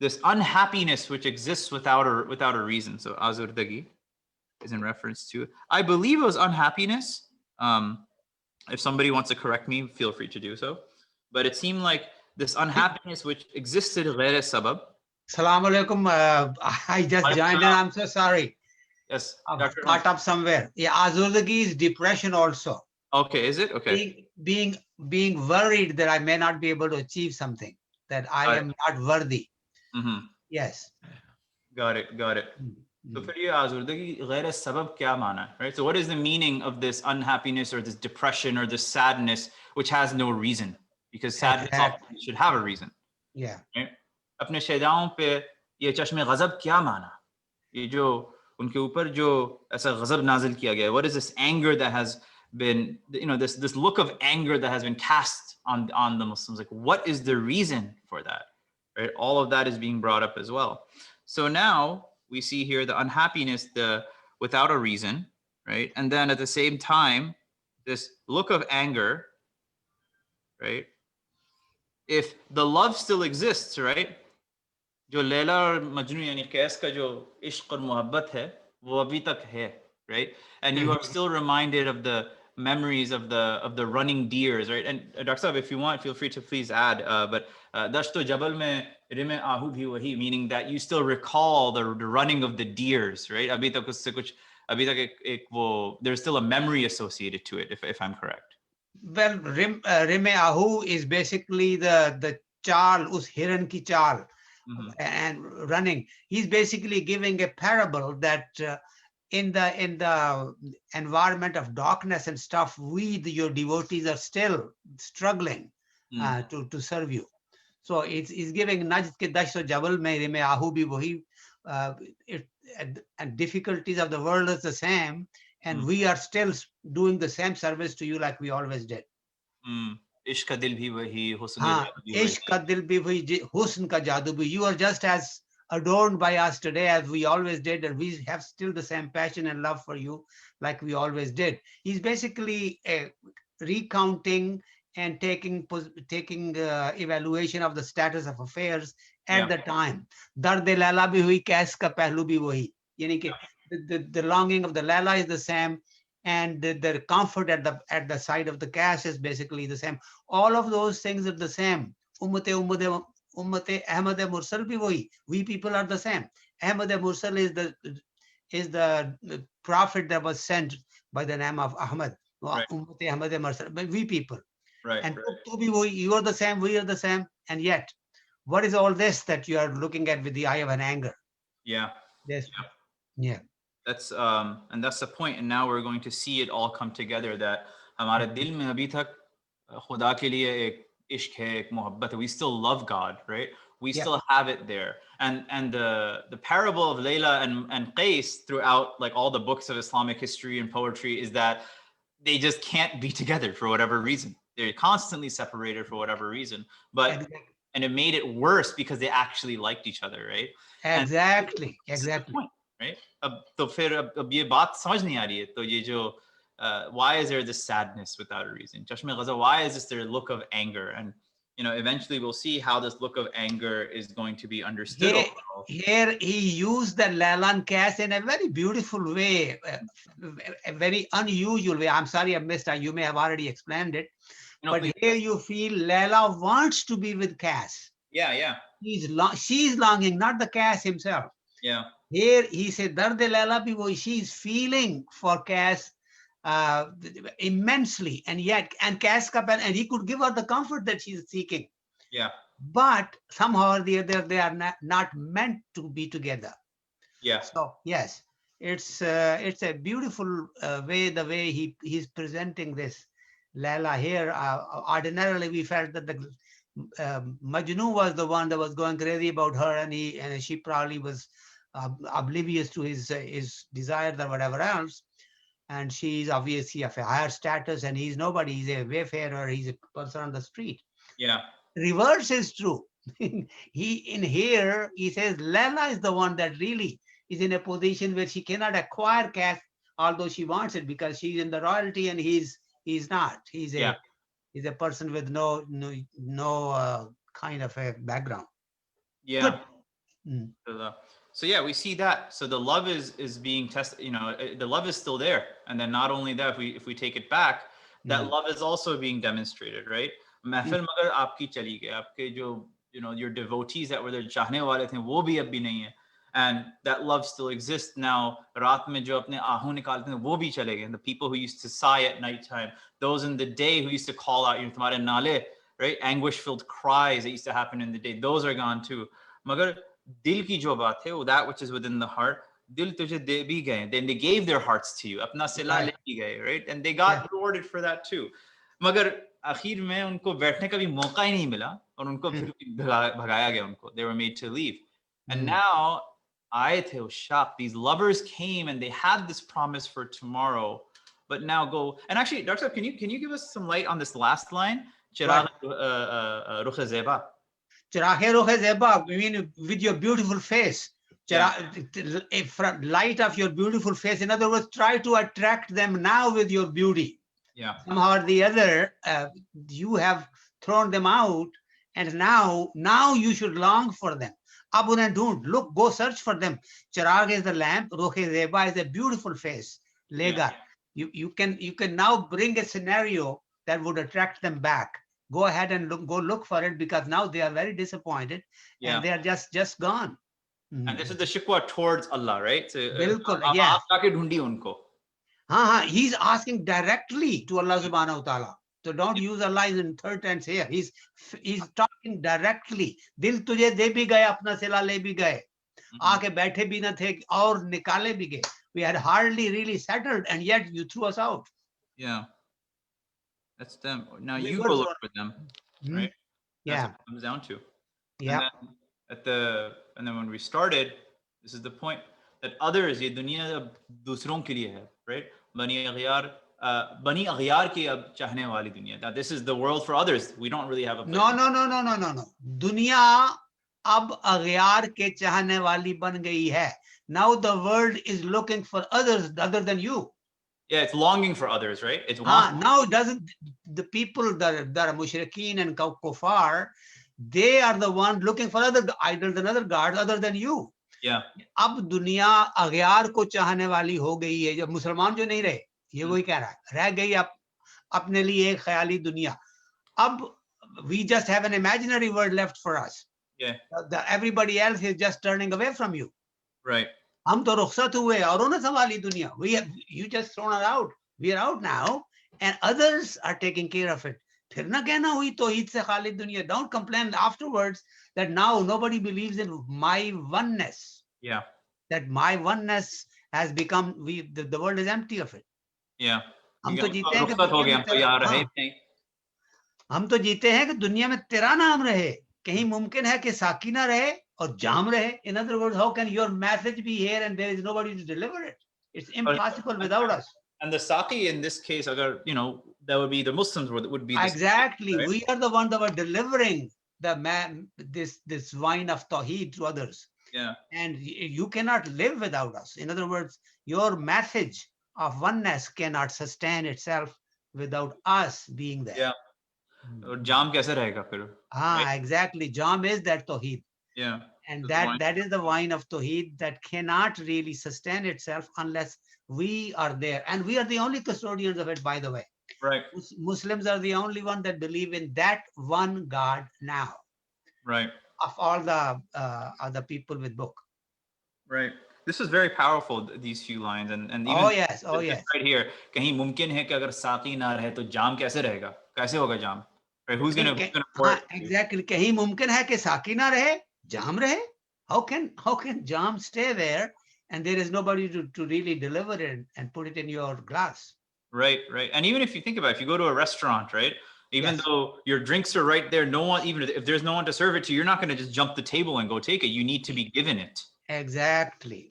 [SPEAKER 1] this unhappiness which exists without a reason. So आज़ुर्दगी is in reference to, I believe it was unhappiness. If somebody wants to correct me, feel free to do so. But it seemed like this unhappiness which existed غير sabab.
[SPEAKER 5] Assalamu alaikum. I just joined and I'm so sorry.
[SPEAKER 1] Yes,
[SPEAKER 5] I've caught up somewhere. Yeah, Azurdagi is depression also.
[SPEAKER 1] Okay, is it? Okay.
[SPEAKER 5] Being worried that I may not be able to achieve something, that I am not worthy. Yes.
[SPEAKER 1] Got it. So for you, Azurdagi ghair sabab kya mana? Right? So what is the meaning of this unhappiness or this depression or this sadness which has no reason? Because sadness should have a reason.
[SPEAKER 5] Yeah.
[SPEAKER 1] Right? अपने शैदाओं पे ये चश्मे गजब क्या माना? ये जो उनके ऊपर जो ऐसा गजब नाजिल किया गया, what is this anger that has been, this look of anger that has been cast on the Muslims? Like, what is the reason for that? Right? All of that is being brought up as well. So now we see here the unhappiness, the without a reason, right? And then at the same time, this look of anger, right? If the love still exists, right? जो लैला और मजनू यानी कैस का जो इश्क और मोहब्बत है वो अभी तक है, right? And you are still reminded of the memories of the running deers, right? And Dr. Saab, if you want, feel free to please add. But Dashto Jabal mein rime ahu bhi wahi, meaning that you still recall the running of the deers, right? Abhi tak usse kuch, abhi tak ek wo, there's still a memory associated to it, if I'm correct.
[SPEAKER 5] Well, Rime Ahu is basically the chal, us hiran ki chal, and running. He's basically giving a parable that in the environment of darkness and stuff, your devotees are still struggling to serve you. So it's giving Najd ke dasho jabal mein Rime Ahu bhi wahi, and difficulties of the world is the same. And we are still doing the same service to you like we always did.
[SPEAKER 1] Ishq ka dil bhi wahi, husn
[SPEAKER 5] Ishq ka dil bhi wahi, husn ka jadoo bhi. You are just as adorned by us today as we always did, and we have still the same passion and love for you like we always did. He's basically recounting and taking evaluation of the status of affairs at the time. Dard Laila bhi hui, kaise ka pehlu bhi wahi. Yani ki the longing of the Laila is the same, and the comfort at the side of the cash is basically the same. All of those things are the same. Ummate Ahmad Mursal bhi wahi. We people are the same. Ahmad Mursal is the prophet that was sent by the name of Ahmad. Right. Ummate Ahmad Mursal. But we people.
[SPEAKER 1] Right.
[SPEAKER 5] And right. You are the same, we are the same. And yet, what is all this that you are looking at with the eye of an anger?
[SPEAKER 1] Yeah.
[SPEAKER 5] Yes. Yeah.
[SPEAKER 1] That's and that's the point. And now we're going to see it all come together, that हमारे दिल में अभी तक खुदा के लिए एक इश्क है, एक मोहब्बत है. We still love God, right? We still have it there. And the parable of Layla and Qais throughout like all the books of Islamic history and poetry is that they just can't be together for whatever reason. They're constantly separated for whatever reason. But and it made it worse because they actually liked each other, right?
[SPEAKER 5] Exactly.
[SPEAKER 1] And
[SPEAKER 5] exactly.
[SPEAKER 1] Point, right? तो फिर अब ये बात समझ नहीं आ रही है. तो ये जो why is there this sadness without a reason? Chashme Ghaza, why is this their look of anger? And eventually we'll see how this look of anger is going to be understood.
[SPEAKER 5] Here he used the Lalan Kas in a very beautiful way, a very unusual way. I'm sorry I missed that. You may have already explained it. But here you feel Layla wants to be with Kas.
[SPEAKER 1] Yeah.
[SPEAKER 5] She's longing, not the Kas himself.
[SPEAKER 1] Yeah.
[SPEAKER 5] Here he said, Darde Layla bhi wahi, she's feeling for Kas immensely, and Kas ka and he could give her the comfort that she's seeking.
[SPEAKER 1] Yeah.
[SPEAKER 5] But somehow or the other, they are not meant to be together.
[SPEAKER 1] Yeah.
[SPEAKER 5] So yes, it's a beautiful way, the way he's presenting this Layla here. Ordinarily, we felt that the Majnun was the one that was going crazy about her, and she probably was oblivious to his desires or whatever else. And she's obviously of a higher status, and he's nobody. He's a wayfarer. He's a person on the street.
[SPEAKER 1] Yeah.
[SPEAKER 5] Reverse is true. Here he says Layla is the one that really is in a position where she cannot acquire cash, although she wants it, because she's in the royalty and he's not. He's a person with no kind of a background.
[SPEAKER 1] Yeah. So yeah, we see that. So the love is being tested. The love is still there, and then not only that, if we take it back, that love is also being demonstrated, right? महफिल मगर आपकी चली गई, आपके जो your devotees that were there चाहने वाले थे वो भी अब भी नहीं है, and that love still exists now. रात में जो अपने आहू निकालते हैं वो भी चले गए. The people who used to sigh at nighttime, those in the day who used to call out तुम्हारे नाले, right, anguish-filled cries that used to happen in the day, those are gone too. मगर दिल की जो बात है, that which is within the heart, दिल तुझे दे भी गए, then they gave their hearts to you, अपना सिला ले भी गए, right, and they got rewarded for that too. मगर आखिर में उनको बैठने का भी मौका ही नहीं मिला और उनको फिर भगाया गया उनको. They were made to leave. And now आए थे उस शाप. These lovers came and they had this promise for tomorrow, but now go. And actually, Dr. Saab, can you give us some light on this last line? Chiragh rukh zeba. Chiragh
[SPEAKER 5] rukh zeba, I mean, with your beautiful face. Light of your beautiful face. In other words, try to attract them now with your beauty.
[SPEAKER 1] Yeah.
[SPEAKER 5] Somehow or the other, you have thrown them out, and now you should long for them. Ab unhe dhoond, look, go search for them. Chirag is the lamp, Rokhe Zeba is a beautiful face, Legar. You can now bring a scenario that would attract them back. Go ahead and go look for it, because now they are very disappointed, and they are just gone.
[SPEAKER 1] And this is the shikwa towards Allah, right? So,
[SPEAKER 5] Bilkul,
[SPEAKER 1] आप
[SPEAKER 5] yes.
[SPEAKER 1] जाके ढूंढिए उनको.
[SPEAKER 5] He's asking directly to Allah subhanahu wa ta'ala. So don't use Allah in third tense here. He's talking directly. Dil tujhe de bhi gaye, apna sila le bhi gaye. Aake baithe bhi na the aur nikale bhi gaye. We had hardly really settled, and yet you threw us out.
[SPEAKER 1] Yeah. That's them. Now
[SPEAKER 5] We
[SPEAKER 1] you
[SPEAKER 5] were
[SPEAKER 1] go look
[SPEAKER 5] thrown-
[SPEAKER 1] for them,
[SPEAKER 5] Hmm.
[SPEAKER 1] right? That's
[SPEAKER 5] Yeah.
[SPEAKER 1] what it comes down to.
[SPEAKER 5] Yeah.
[SPEAKER 1] And then when we started, this is the point that others, ये दुनिया अब दूसरों के लिए है, right? बनी अगयार की अब चाहने वाली दुनिया. That this is the world for others. We don't really have a place.
[SPEAKER 5] No. दुनिया अब अगयार के चाहने वाली बन गई है. Now the world is looking for others other than you.
[SPEAKER 1] Yeah, it's longing for others, right? It's
[SPEAKER 5] Now doesn't the people that are mushrikeen and kuffar, they are the one looking for other idols and other gods other than you.
[SPEAKER 1] Yeah.
[SPEAKER 5] अब दुनिया अगयार को चाहने वाली हो गई है. जब मुसलमान जो नहीं रहे, ये वही कह रहा है, रह गई अब अपने लिए एक ख्याली दुनिया. अब we just have an imaginary world left for us.
[SPEAKER 1] Yeah.
[SPEAKER 5] Everybody else is just turning away from you.
[SPEAKER 1] Right.
[SPEAKER 5] हम तो रुखसत हुए और उन्हें संभाली दुनिया. You just thrown her out. We are out now, and others are taking care of it. फिर ना कहना हुई तौहीद से खाली दुनिया. Don't complain afterwards that now nobody believes in my oneness.
[SPEAKER 1] Yeah.
[SPEAKER 5] That my oneness has become, the world is empty of it.
[SPEAKER 1] Yeah.
[SPEAKER 5] हम तो जीते हैं कि
[SPEAKER 1] रुखसत हो गए, हम तो यहाँ रहे
[SPEAKER 5] हाँ,
[SPEAKER 1] नहीं.
[SPEAKER 5] हम तो जीते हैं कि दुनिया में तेरा नाम रहे. कहीं मुमकिन है कि साकी ना रहे और जाम रहे. In other words, how can your message be here and there is nobody to deliver it? It's impossible without us.
[SPEAKER 1] And the saki in this case, agar, that would be the Muslims would be the
[SPEAKER 5] Exactly.
[SPEAKER 1] right?
[SPEAKER 5] We are the ones that were delivering this wine of Tawheed to others.
[SPEAKER 1] Yeah.
[SPEAKER 5] And you cannot live without us. In other words, your message of oneness cannot sustain itself without us being there.
[SPEAKER 1] Yeah. और जाम कैसे रहेगा फिर?
[SPEAKER 5] Right? Exactly. Jam is that Tawheed.
[SPEAKER 1] Yeah.
[SPEAKER 5] And
[SPEAKER 1] That's
[SPEAKER 5] that is the wine of Tawheed that cannot really sustain itself unless we are there. And we are the only custodians of it, by the way.
[SPEAKER 1] Right.
[SPEAKER 5] Muslims are the only one that believe in that one God now.
[SPEAKER 1] Right.
[SPEAKER 5] Of all the other people with book.
[SPEAKER 1] Right. This is very powerful, these few lines. And even
[SPEAKER 5] yes.
[SPEAKER 1] right here, कहीं मुमकिन है कि अगर साकी ना रहे तो जाम कैसे रहेगा? कैसे होगा जाम? Right? Who's gonna pour it?
[SPEAKER 5] Exactly. कहीं मुमकिन है कि साकी ना रहे, जाम रहे? How can jam stay there and there is nobody to really deliver it and put it in your glass?
[SPEAKER 1] Right. And even if you think about it, if you go to a restaurant, right? Even though your drinks are right there, no one, even if there's no one to serve it to, you're not going to just jump the table and go take it. You need to be given it.
[SPEAKER 5] Exactly.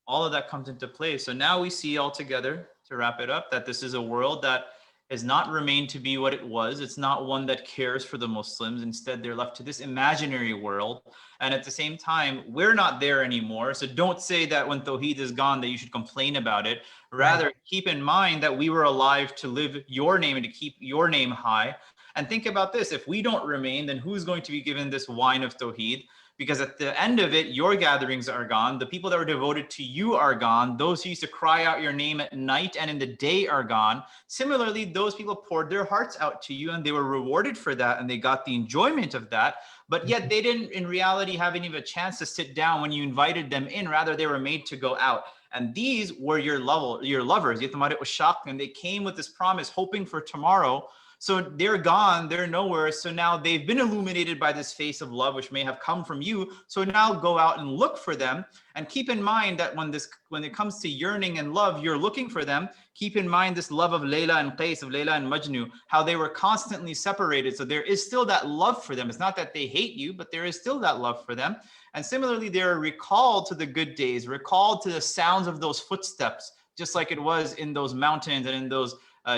[SPEAKER 1] All of that comes into play. So now we see all together, to wrap it up, that this is a world that has not remained to be what it was. It's not one that cares for the Muslims. Instead, they're left to this imaginary world. And at the same time, we're not there anymore. So don't say that when Tawheed is gone that you should complain about it. Rather, keep in mind that we were alive to live your name and to keep your name high. And think about this. If we don't remain, then who's going to be given this wine of Tawheed? Because at the end of it, your gatherings are gone. The people that were devoted to you are gone. Those who used to cry out your name at night and in the day are gone. Similarly, those people poured their hearts out to you and they were rewarded for that and they got the enjoyment of that. But yet they didn't in reality have any of a chance to sit down when you invited them in. Rather, they were made to go out. And these were your lovers. And they came with this promise, hoping for tomorrow. So they're gone, they're nowhere. So now they've been illuminated by this face of love, which may have come from you. So now go out and look for them. And keep in mind that when it comes to yearning and love, you're looking for them. Keep in mind this love of Layla and Qais, of Layla and Majnu, how they were constantly separated. So there is still that love for them. It's not that they hate you, but there is still that love for them. And similarly, they're recalled to the good days, recalled to the sounds of those footsteps, just like it was in those mountains and in those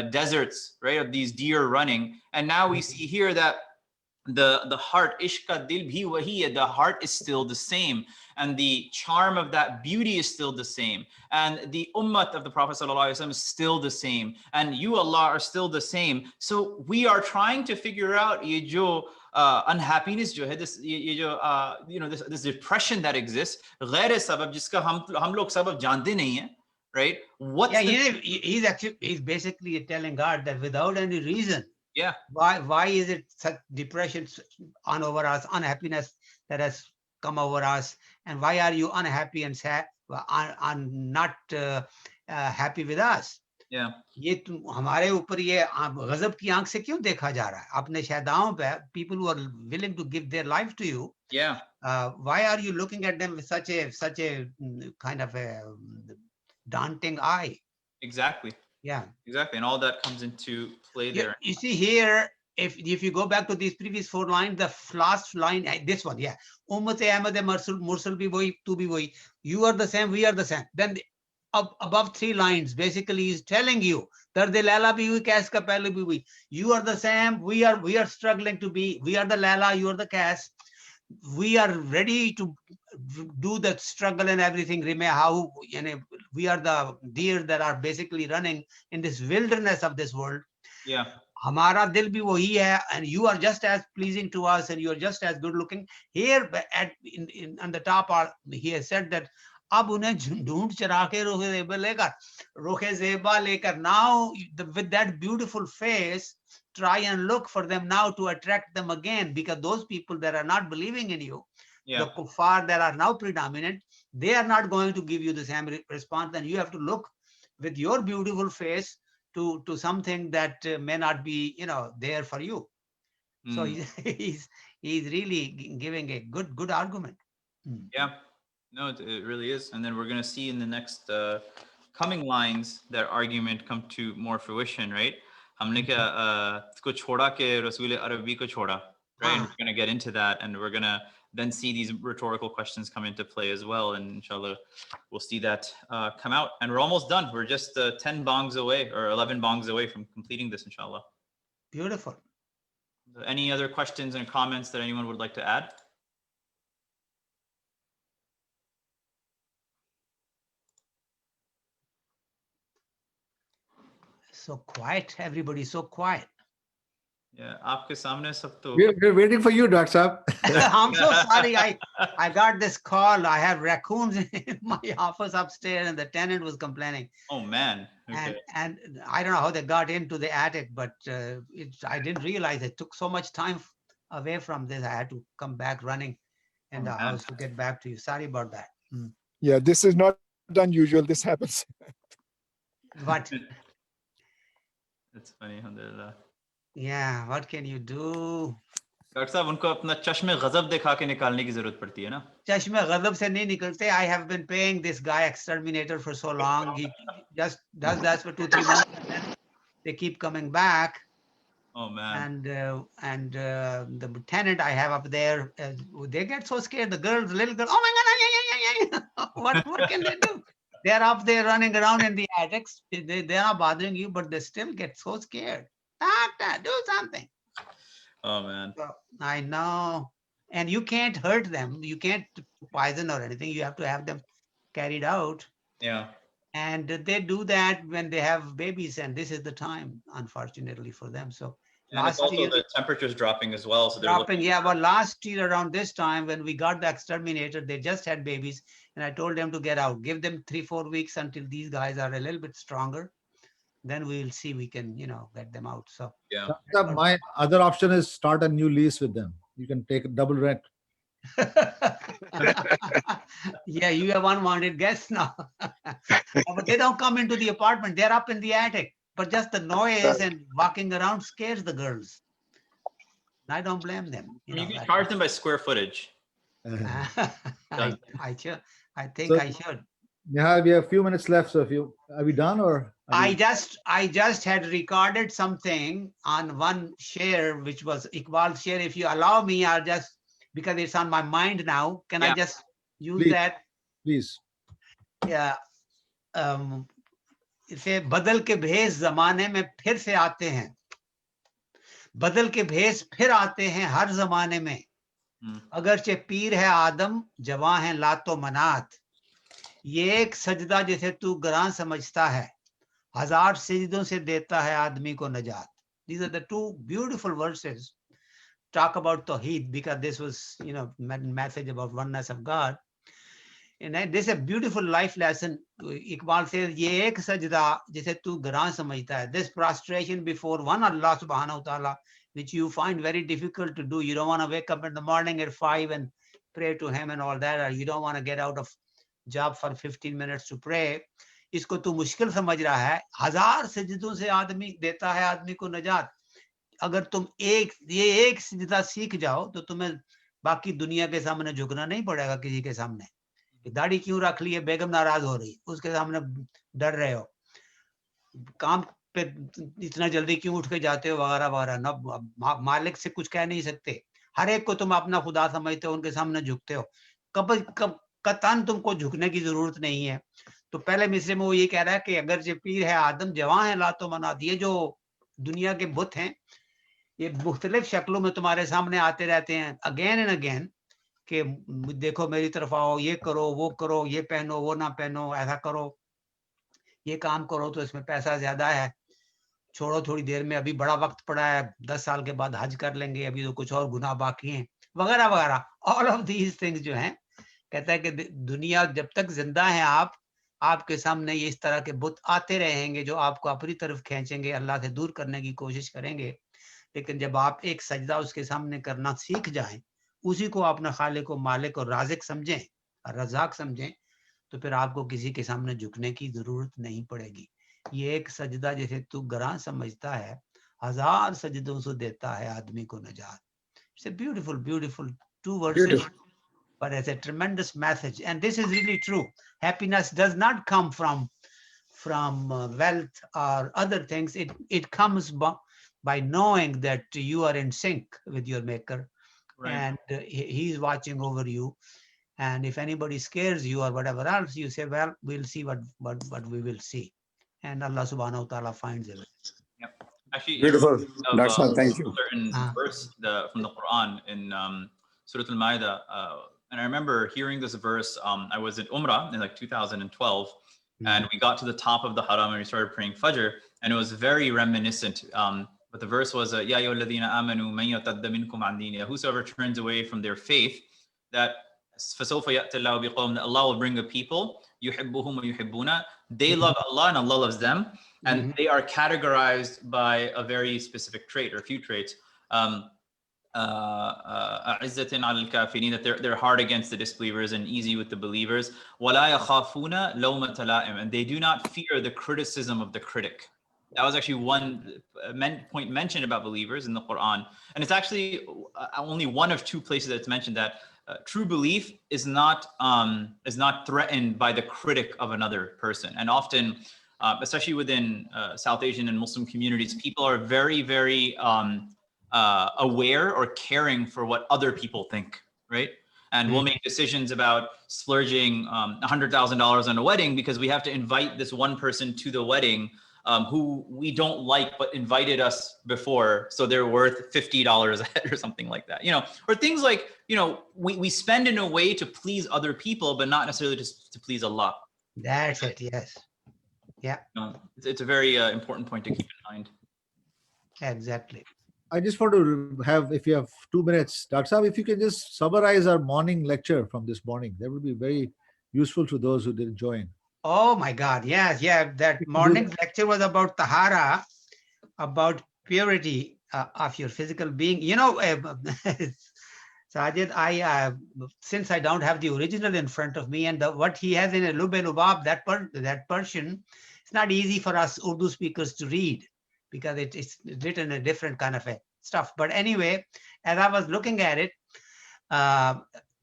[SPEAKER 1] deserts, right, of these deer running. And now we see here that the heart, ishq ka dil bhi wahi hai, the heart is still the same, and the charm of that beauty is still the same, and the ummat of the Prophet ﷺ is still the same, and you, Allah, are still the same. So we are trying to figure out ye jo unhappiness jo hai, this ye jo this depression that exists, ghair sabab jiska hum log sabab jante nahi hai, right? What's
[SPEAKER 5] he's basically telling God that without any reason,
[SPEAKER 1] yeah,
[SPEAKER 5] why is it such depression on over us, unhappiness that has come over us, and why are you unhappy and sad, are not happy with us?
[SPEAKER 1] yeah,
[SPEAKER 5] ये हमारे ऊपर ये गजब की आंख से क्यों देखा जा रहा है अपने शहदाओं पे, people who are willing to give their life to you,
[SPEAKER 1] yeah,
[SPEAKER 5] why are you looking at them with such a kind of a daunting eye?
[SPEAKER 1] exactly.
[SPEAKER 5] Yeah,
[SPEAKER 1] Exactly, and all that comes into play there.
[SPEAKER 5] you see here, if you go back to these previous 4 lines, the last line, this one, yeah, Ummat Ahmad Mursal bhi wahi, tu bhi wahi, you are the same, we are the same. Then above 3 lines, basically is telling you, Dard Laila bhi hui, Kas ka pehlu bhi hui, you are the same, we are struggling to be, we are the Laila, you are the Kas. We are ready to do the struggle and everything. How we are the deer that are basically running in this wilderness of this world.
[SPEAKER 1] Yeah.
[SPEAKER 5] हमारा दिल भी वही है, and you are just as pleasing to us, and you are just as good looking. Here on the top, he has said that अब उन्हें ढूंढ चरा के रोके ज़ेबा लेकर, now with that beautiful face, try and look for them now to attract them again, because those people that are not believing in you, the kuffar that are now predominant, they are not going to give you the same response. Then you have to look with your beautiful face to something that may not be there for you. So he's really giving a good argument.
[SPEAKER 1] Yeah, no, it really is. And then we're going to see in the next coming lines that argument come to more fruition, right? हमने क्या इसको छोड़ा के रसूल अरबी को छोड़ा, right? And we're going to get into that, and we're going to then see these rhetorical questions come into play as well, and inshallah we'll see that come out. And we're almost done. We're just 10 bongs away, or 11 bongs away from completing this, inshallah.
[SPEAKER 5] Beautiful.
[SPEAKER 1] Any other questions and comments that anyone would like to add?
[SPEAKER 5] So quiet, everybody, so quiet.
[SPEAKER 1] Yeah, आपके सामने सब तो.
[SPEAKER 6] We're waiting for you, Dr. Saab.
[SPEAKER 5] I'm so sorry. I got this call. I have raccoons in my office upstairs, and the tenant was complaining.
[SPEAKER 1] Oh man. Okay.
[SPEAKER 5] And I don't know how they got into the attic, but I didn't realize it took so much time away from this. I had to come back running in the house to get back to you. Sorry about that.
[SPEAKER 2] Yeah, this is not unusual. This happens.
[SPEAKER 5] What?
[SPEAKER 1] That's funny, alhamdulillah.
[SPEAKER 5] Yeah, what can you do?
[SPEAKER 1] Doctor साहब उनको अपना चश्मे गजब दिखा के निकालने की जरूरत पड़ती है ना.
[SPEAKER 5] चश्मे गजब से नहीं निकलते. I have been paying this guy exterminator for so long. He just does that for 2-3 months, and then they keep coming back.
[SPEAKER 1] Oh man.
[SPEAKER 5] And the tenant I have up there, they get so scared. The girls, little girl, oh my God, what can they do? They're up there running around in the attics. They're not bothering you, but they still get so scared. Doctor, do something.
[SPEAKER 1] Oh man.
[SPEAKER 5] So, I know. And you can't hurt them. You can't poison or anything. You have to have them carried out.
[SPEAKER 1] Yeah.
[SPEAKER 5] And they do that when they have babies, and this is the time, unfortunately, for them. So
[SPEAKER 1] and it's also the temperature's dropping as well. So they're
[SPEAKER 5] dropping, yeah. But last year around this time, when we got the exterminator, they just had babies, and I told them to get out. Give them 3-4 weeks until these guys are a little bit stronger. Then we'll see, we can, get them out. So
[SPEAKER 1] yeah.
[SPEAKER 6] My other option is start a new lease with them. You can take double rent.
[SPEAKER 5] Yeah, you have unwanted guests now. But they don't come into the apartment. They're up in the attic. But just the noise and walking around scares the girls. I don't blame them.
[SPEAKER 1] You can charge them by square footage.
[SPEAKER 5] I think I should.
[SPEAKER 6] Yeah, we have a few minutes left. So are we done or?
[SPEAKER 5] I just had recorded something on one share, which was Iqbal share. If you allow me, I'll just, because it's on my mind now, can I just use that?
[SPEAKER 6] Please.
[SPEAKER 5] Yeah. इसे बदल के भेष जमाने में फिर से आते हैं. बदल के भेस फिर आते हैं हर जमाने में, अगरचे पीर है आदम जवां है लातो मनात, ये एक सजदा जिसे तू गरां समझता है, हजार सजदों से देता है आदमी को नजात. These are the two beautiful verses talk about Tawheed, because this was, message about oneness of God. And this is a beautiful life lesson. Iqbal says, ye ek sajda jise tu garan samajhta hai. This prostration before one Allah subhanahu wa ta'ala, which you find very difficult to do. You don't want to wake up in the morning at 5 and pray to him and all that, or you don't want to get out of job for 15 minutes to pray. इसको तू मुश्किल समझ रहा है, हजार सजदों से आदमी देता है आदमी को नजात. अगर तुम ये एक सजदा सीख जाओ तो तुम्हें बाकी दुनिया के सामने झुकना नहीं पड़ेगा. किसी के सामने दाढ़ी क्यों रख ली है, बेगम नाराज हो रही, उसके सामने डर रहे हो, काम पे इतना जल्दी क्यों उठ के जाते हो, वगैरह वगैरह. न मालिक से कुछ कह नहीं सकते, हर एक को तुम अपना खुदा समझते हो, उनके सामने झुकते हो. कतन तुमको झुकने की जरूरत नहीं है. तो पहले मिसरे में वो ये कह रहा है कि अगर जो पीर है आदम जवां है लातो मना, ये जो दुनिया के बुत हैं ये मुख्तलिफ शक्लों में तुम्हारे सामने आते रहते हैं अगेन एंड अगेन, कि देखो मेरी तरफ आओ, ये करो, वो करो, ये पहनो, वो ना पहनो, ऐसा करो, ये काम करो तो इसमें पैसा ज्यादा है, छोड़ो थोड़ी देर में, अभी बड़ा वक्त पड़ा है, 10 साल के बाद हज कर लेंगे, अभी तो कुछ और गुनाह बाकी हैं, वगैरह वगैरह. ऑल ऑफ दीज थिंग्स जो हैं, कहता है कि दुनिया जब तक जिंदा है आपके सामने ये इस तरह के बुत आते रहेंगे जो आपको अपनी तरफ खींचेंगे, अल्लाह से दूर करने की कोशिश करेंगे. लेकिन जब आप एक सजदा उसके सामने करना सीख जाएं, उसी को अपना खालिक को मालिक और राज़िक समझें और रज़ाक समझें, तो फिर आपको किसी के सामने झुकने की जरूरत नहीं पड़ेगी. ये एक सजदा जैसे तू गरां समझता है, हजार सजदों से देता है आदमी को नजात. It's a beautiful, beautiful 2 verses.
[SPEAKER 7] Beautiful.
[SPEAKER 5] But it's a tremendous message, and this is really true. Happiness does not come from wealth or other things. It comes by knowing that you are in sync with your maker, right, and he is watching over you. And if anybody scares you or whatever else, you say, well, we'll see what we will see, and Allah subhanahu wa ta'ala finds it.
[SPEAKER 1] Yep. Actually,
[SPEAKER 7] Beautiful.
[SPEAKER 1] of,
[SPEAKER 7] That's all. Thank you.
[SPEAKER 1] certain verse from the Quran in Surah Al-Ma'idah, and I remember hearing this verse. I was in Umrah in like 2012, and we got to the top of the Haram and we started praying Fajr, and it was very reminiscent. But the verse was, Ya ayyuhalladhina amanu man yartadda minkum an dinihi, whosoever turns away from their faith, that فَسَوْفَ يَأْتِ اللَّهُ بِقَوْمٍ, that Allah will bring a people, يُحِبُّهُمْ وَيُحِبُّونَ, they love Allah and Allah loves them, and they are categorized by a very specific trait or a few traits. أَعِزَّةٍ عَلَى الْكَافِرِينَ, that they're hard against the disbelievers and easy with the believers. وَلَا يَخَافُونَ لَوْمَةَ لَائِمٍ, and they do not fear the criticism of the critic. That was actually one point mentioned about believers in the Quran. And it's actually only one of 2 places that it's mentioned that true belief is not threatened by the critic of another person. And often, especially within South Asian and Muslim communities, people are very, very aware or caring for what other people think, right? And we'll make decisions about splurging $100,000 on a wedding because we have to invite this one person to the wedding who we don't like but invited us before, so they're worth $50 a head or something like that, or things like, we spend in a way to please other people but not necessarily just to please Allah.
[SPEAKER 5] That's it. Yes. Yeah.
[SPEAKER 1] It's a very important point to keep in mind.
[SPEAKER 5] Exactly.
[SPEAKER 6] I just want to have, if you have 2 minutes, Dr. Saab, if you can just summarize our morning lecture from this morning, that would be very useful to those who didn't join.
[SPEAKER 5] Oh my God, yes, yeah. That morning lecture was about tahara, about purity of your physical being. Sajid, since I don't have the original in front of me, and what he has in a Lub-e-Lubab, that Persian, it's not easy for us Urdu speakers to read because it's written a different kind of stuff. But anyway, as I was looking at it,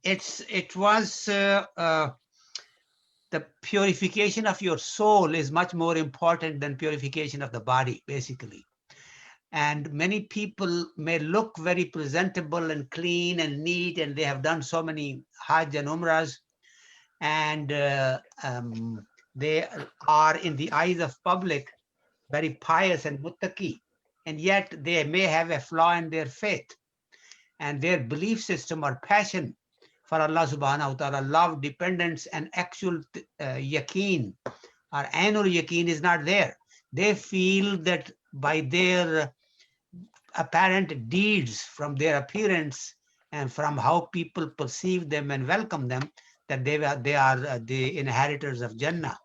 [SPEAKER 5] it was the purification of your soul is much more important than purification of the body, basically. And many people may look very presentable and clean and neat, and they have done so many Hajj and Umrahs, and they are, in the eyes of public, very pious and muttaqi, and yet they may have a flaw in their faith, and their belief system or passion for Allah subhanahu wa ta'ala, love, dependence, and actual yaqeen or annual yaqeen is not there. They feel that by their apparent deeds, from their appearance and from how people perceive them and welcome them, that they are the inheritors of Jannah.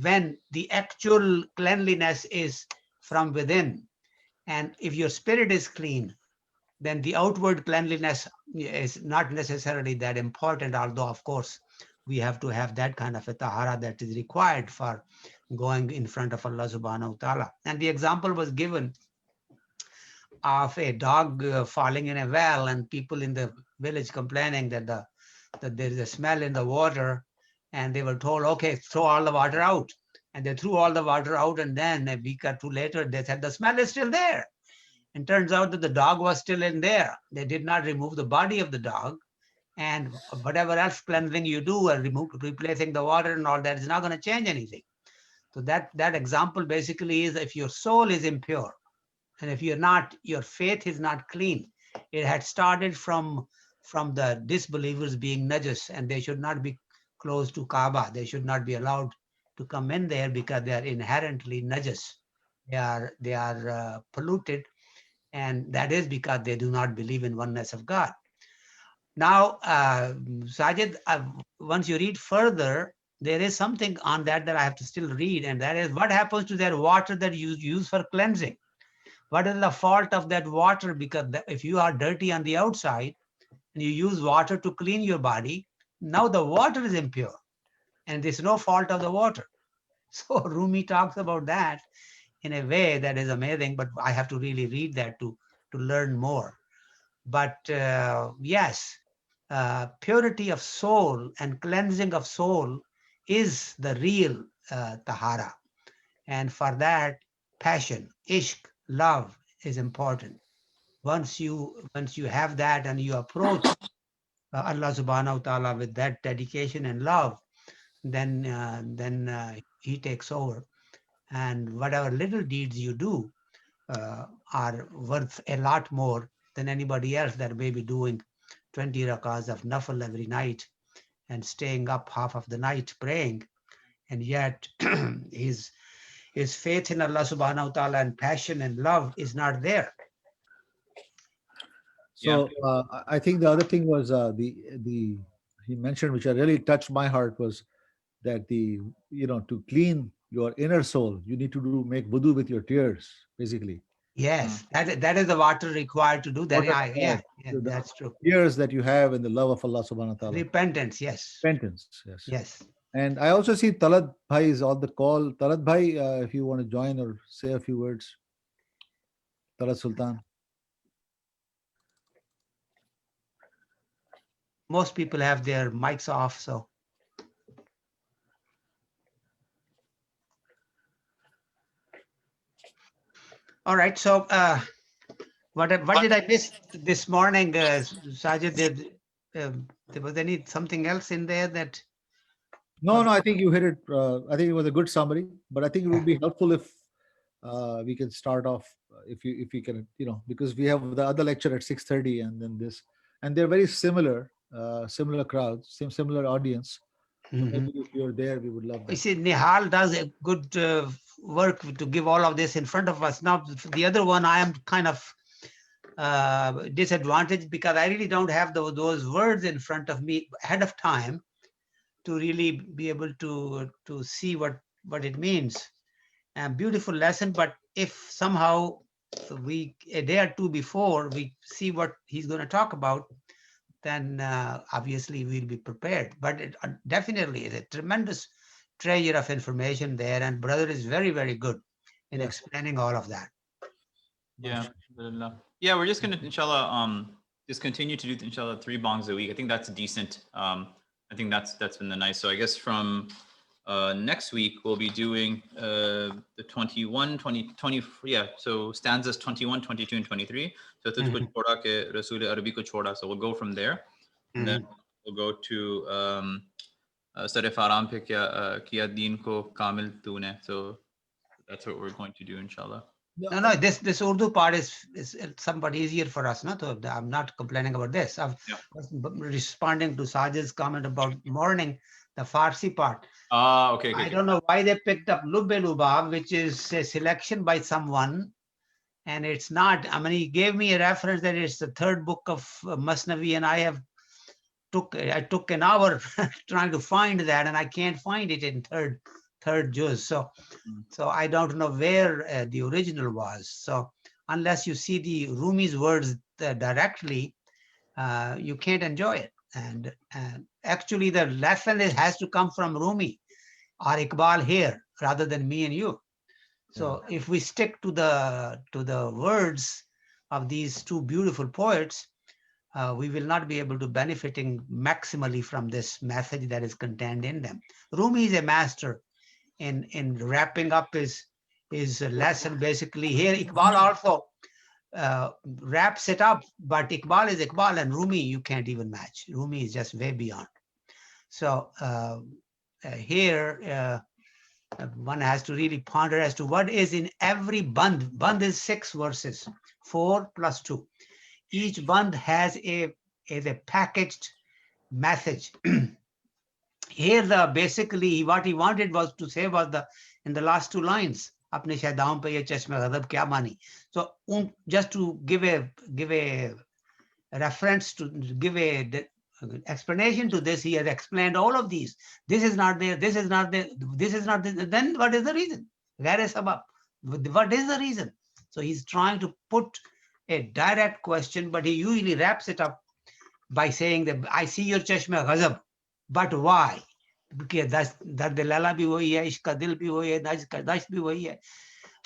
[SPEAKER 5] When the actual cleanliness is from within, and if your spirit is clean, then the outward cleanliness is not necessarily that important, although of course we have to have that kind of a tahara that is required for going in front of Allah subhanahu wa ta'ala. And the example was given of a dog falling in a well, and people in the village complaining that there is a smell in the water, and they were told, okay, throw all the water out. And they threw all the water out, and then a week or two later, they said the smell is still there. And turns out that the dog was still in there. They did not remove the body of the dog, and whatever else cleansing you do, or replacing the water and all that, is not going to change anything. So that example basically is, if your soul is impure, and if you're not, your faith is not clean, it had started from the disbelievers being najas, and they should not be close to Kaaba. They should not be allowed to come in there because they are inherently najas. They are polluted, and that is because they do not believe in oneness of God. Now, Sajid, once you read further, there is something on that I have to still read, and that is, what happens to that water that you use for cleansing? What is the fault of that water? Because if you are dirty on the outside and you use water to clean your body, now the water is impure, and there's no fault of the water. So Rumi talks about that in a way that is amazing, but I have to really read that to learn more. But yes, purity of soul and cleansing of soul is the real tahara. And for that, passion, ishq, love is important. Once you have that and you approach Allah subhanahu wa ta'ala with that dedication and love, then he takes over. And whatever little deeds you do are worth a lot more than anybody else that may be doing 20 rakahs of nafil every night and staying up half of the night praying, and yet his faith in Allah subhanahu wa ta'ala and passion and love is not there.
[SPEAKER 6] So I think the other thing was the he mentioned, which I really touched my heart, was that to clean your inner soul, you need to make wudu with your tears, basically.
[SPEAKER 5] Yes, that is the water required to do that. Yeah, that's true.
[SPEAKER 6] Tears that you have in the love of Allah subhanahu wa ta'ala.
[SPEAKER 5] Repentance, yes.
[SPEAKER 6] Repentance, yes.
[SPEAKER 5] Yes.
[SPEAKER 6] And I also see Talat Bhai is on the call. Talat Bhai, if you want to join or say a few words. Talat Sultan.
[SPEAKER 5] Most people have their mics off, so. All right, so what did I miss this morning, Sajid? There was something else in there that?
[SPEAKER 6] No, I think you hit it. I think it was a good summary, but I think it would be helpful if we can start off, if you can, because we have the other lecture at 6:30 and then this, and they're very similar crowds, similar audience. So maybe if you're there, we would love that.
[SPEAKER 5] You see, Nihal does a good work to give all of this in front of us. Now, the other one, I am kind of disadvantaged because I really don't have those words in front of me ahead of time to really be able to see what it means. And beautiful lesson, but if somehow a day or two before we see what he's going to talk about, then obviously we'll be prepared. But it definitely is a tremendous treasure of information there, and brother is very, very good in explaining all of that.
[SPEAKER 1] Yeah, we're just gonna inshallah just continue to do inshallah 3 bongs a week. I think that's decent. I think that's been the nice. So I guess from next week we'll be doing the 21, 20, so stanzas 21, 22, and 23. So tujhko choda ke Rasool Arabi ko choda. So we'll go from there, and then we'll go to Sare Faram pe kiya deen ko kamil tune. So that's what we're going to do, inshallah.
[SPEAKER 5] No, this Urdu part is somewhat easier for us. No, so I'm not complaining about this. I'm responding to Sajid's comment about morning, the Farsi part.
[SPEAKER 1] Okay.
[SPEAKER 5] I don't know why they picked up Lubbe Lubab, which is a selection by someone, and it's not. I mean, he gave me a reference that it's the third book of Masnavi, and I took an hour trying to find that, and I can't find it in third juz. So I don't know where the original was. So unless you see the Rumi's words directly, you can't enjoy it. And actually, the lesson has to come from Rumi or Iqbal here, rather than me and you. So if we stick to the words of these two beautiful poets, we will not be able to benefiting maximally from this message that is contained in them. Rumi is a master in wrapping up his lesson basically here. Iqbal also wraps it up, but Iqbal is Iqbal, and Rumi you can't even match. Rumi is just way beyond. So here one has to really ponder as to what is in every band. Band is 6 verses, 4 plus 2. Each band has a packaged message. Here basically what he wanted was to say was in the last 2 lines, apne shaidaon pe ye chashme ghadab kya mani. So just to give a reference, to give a explanation to this, he has explained all of these. This is not there, this is not there, this is not there. Then what is the reason? Where is sabab? What is the reason? So he's trying to put a direct question, but he usually wraps it up by saying that I see your chashme ghazab, but why? Because dard lala bhi wahi hai, ishka dil bhi wahi hai, dash bhi wahi hai,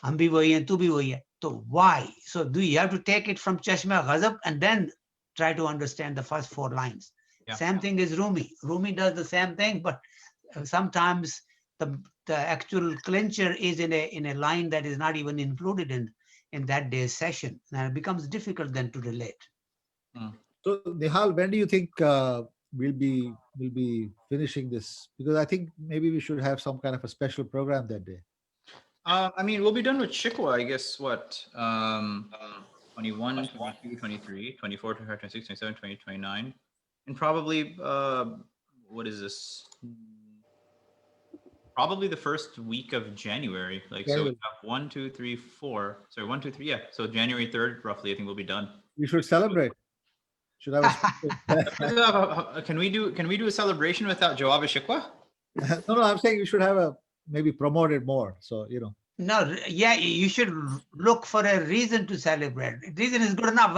[SPEAKER 5] hum bhi wahi hai, tu bhi wahi hai. So why? So do you have to take it from chashme ghazab and then try to understand the first 4 lines? Same thing is Rumi. Rumi does the same thing, but sometimes the actual clincher is in a line that is not even included in that day's session, and it becomes difficult then to relate.
[SPEAKER 6] So Nihal, when do you think we'll be finishing this? Because I think maybe we should have some kind of a special program that day.
[SPEAKER 1] I mean, we'll be done with Shikwa, I guess, what? 21, 22, 23, 24, 25, 26, 27, 28, 29. And probably, what is this? Probably the first week of January. Like, so we have 1, 2, 3, 4. Sorry, 1, 2, 3. Yeah. So January 3rd, roughly, I think we'll be done.
[SPEAKER 6] We should celebrate. Should have a
[SPEAKER 1] Can we do a celebration without Jawab Shikwa?
[SPEAKER 6] No, I'm saying we should have maybe promote it more. So,
[SPEAKER 5] No, yeah, you should look for a reason to celebrate. Reason is good enough.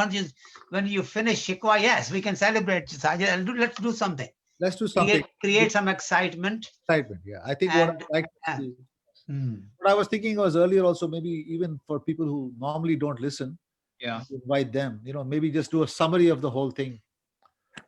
[SPEAKER 5] When you finish Shikwa, yes, we can celebrate. Let's do something.
[SPEAKER 6] Let's do something.
[SPEAKER 5] Create some excitement.
[SPEAKER 6] Excitement, yeah. I think what I was thinking was earlier also, maybe even for people who normally don't listen, invite them. Maybe just do a summary of the whole thing.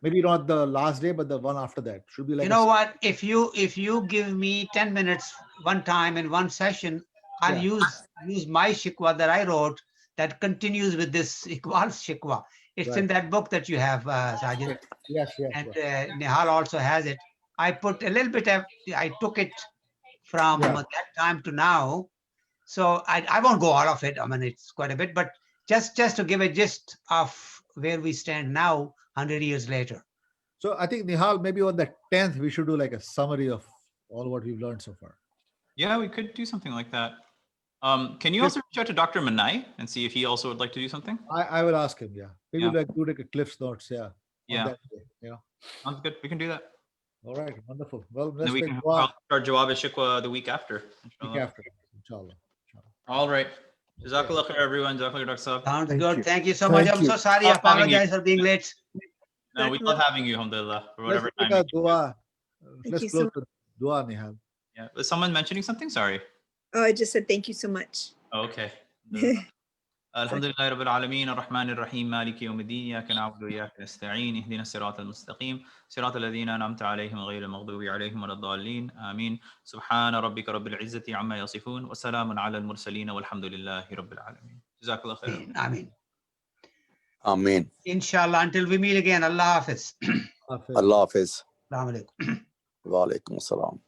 [SPEAKER 6] Maybe not the last day, but the one after that should be like.
[SPEAKER 5] You know what? If you give me 10 minutes one time in one session, I'll use my shikwa that I wrote that continues with this Iqbal's shikwa. It's in that book that you have, Sajid.
[SPEAKER 6] Yes.
[SPEAKER 5] And Nihal also has it. I put a little bit I took it from that time to now. So I won't go all of it. I mean, it's quite a bit, but just to give a gist of where we stand now, 100 years later.
[SPEAKER 6] So I think, Nihal, maybe on the 10th, we should do like a summary of all what we've learned so far.
[SPEAKER 1] Yeah, we could do something like that. Can you also reach out to Dr. Manai and see if he also would like to do something?
[SPEAKER 6] I will ask him, Maybe do like a Cliff's Notes,
[SPEAKER 1] Yeah. Sounds good. We can do that.
[SPEAKER 6] All right, wonderful. Well,
[SPEAKER 1] let's we can start Jawab Shikwa the week after.
[SPEAKER 6] Inshallah.
[SPEAKER 1] All right. Jazakallah khair, everyone. Jazakallah, Dr. Saab.
[SPEAKER 5] Sounds good. Thank you so much. I'm so sorry. I apologize for being late.
[SPEAKER 1] No, we love having you, alhamdulillah, for whatever time.
[SPEAKER 6] Let's close with dua, Nihal.
[SPEAKER 1] Yeah. Was someone mentioning something? Sorry.
[SPEAKER 7] Oh, I just said thank you so much.
[SPEAKER 1] Oh, okay. Alhamdulillah Rabbil Alameen, Ar-Rahman Ar-Rahim, Maliki Yawmiddin, Iyaka na'budu wa iyaka nasta'een, Ihdina as-sirata al-mustaqim, sirata alladhina an'amta alayhim ghayri al-maghdubi alayhim wa lad-dallin. Ameen. Subhana rabbika rabbil izzati amma yasifun, wa salamun ala al-mursaleen, walhamdulillahi rabbil alameen. Jazakallah khair.
[SPEAKER 5] Ameen.
[SPEAKER 8] Ameen.
[SPEAKER 5] Inshallah, until we meet again. Allah Hafiz.
[SPEAKER 8] Allah Hafiz.
[SPEAKER 5] Assalamu alaikum.
[SPEAKER 8] Wa alaikum assalam.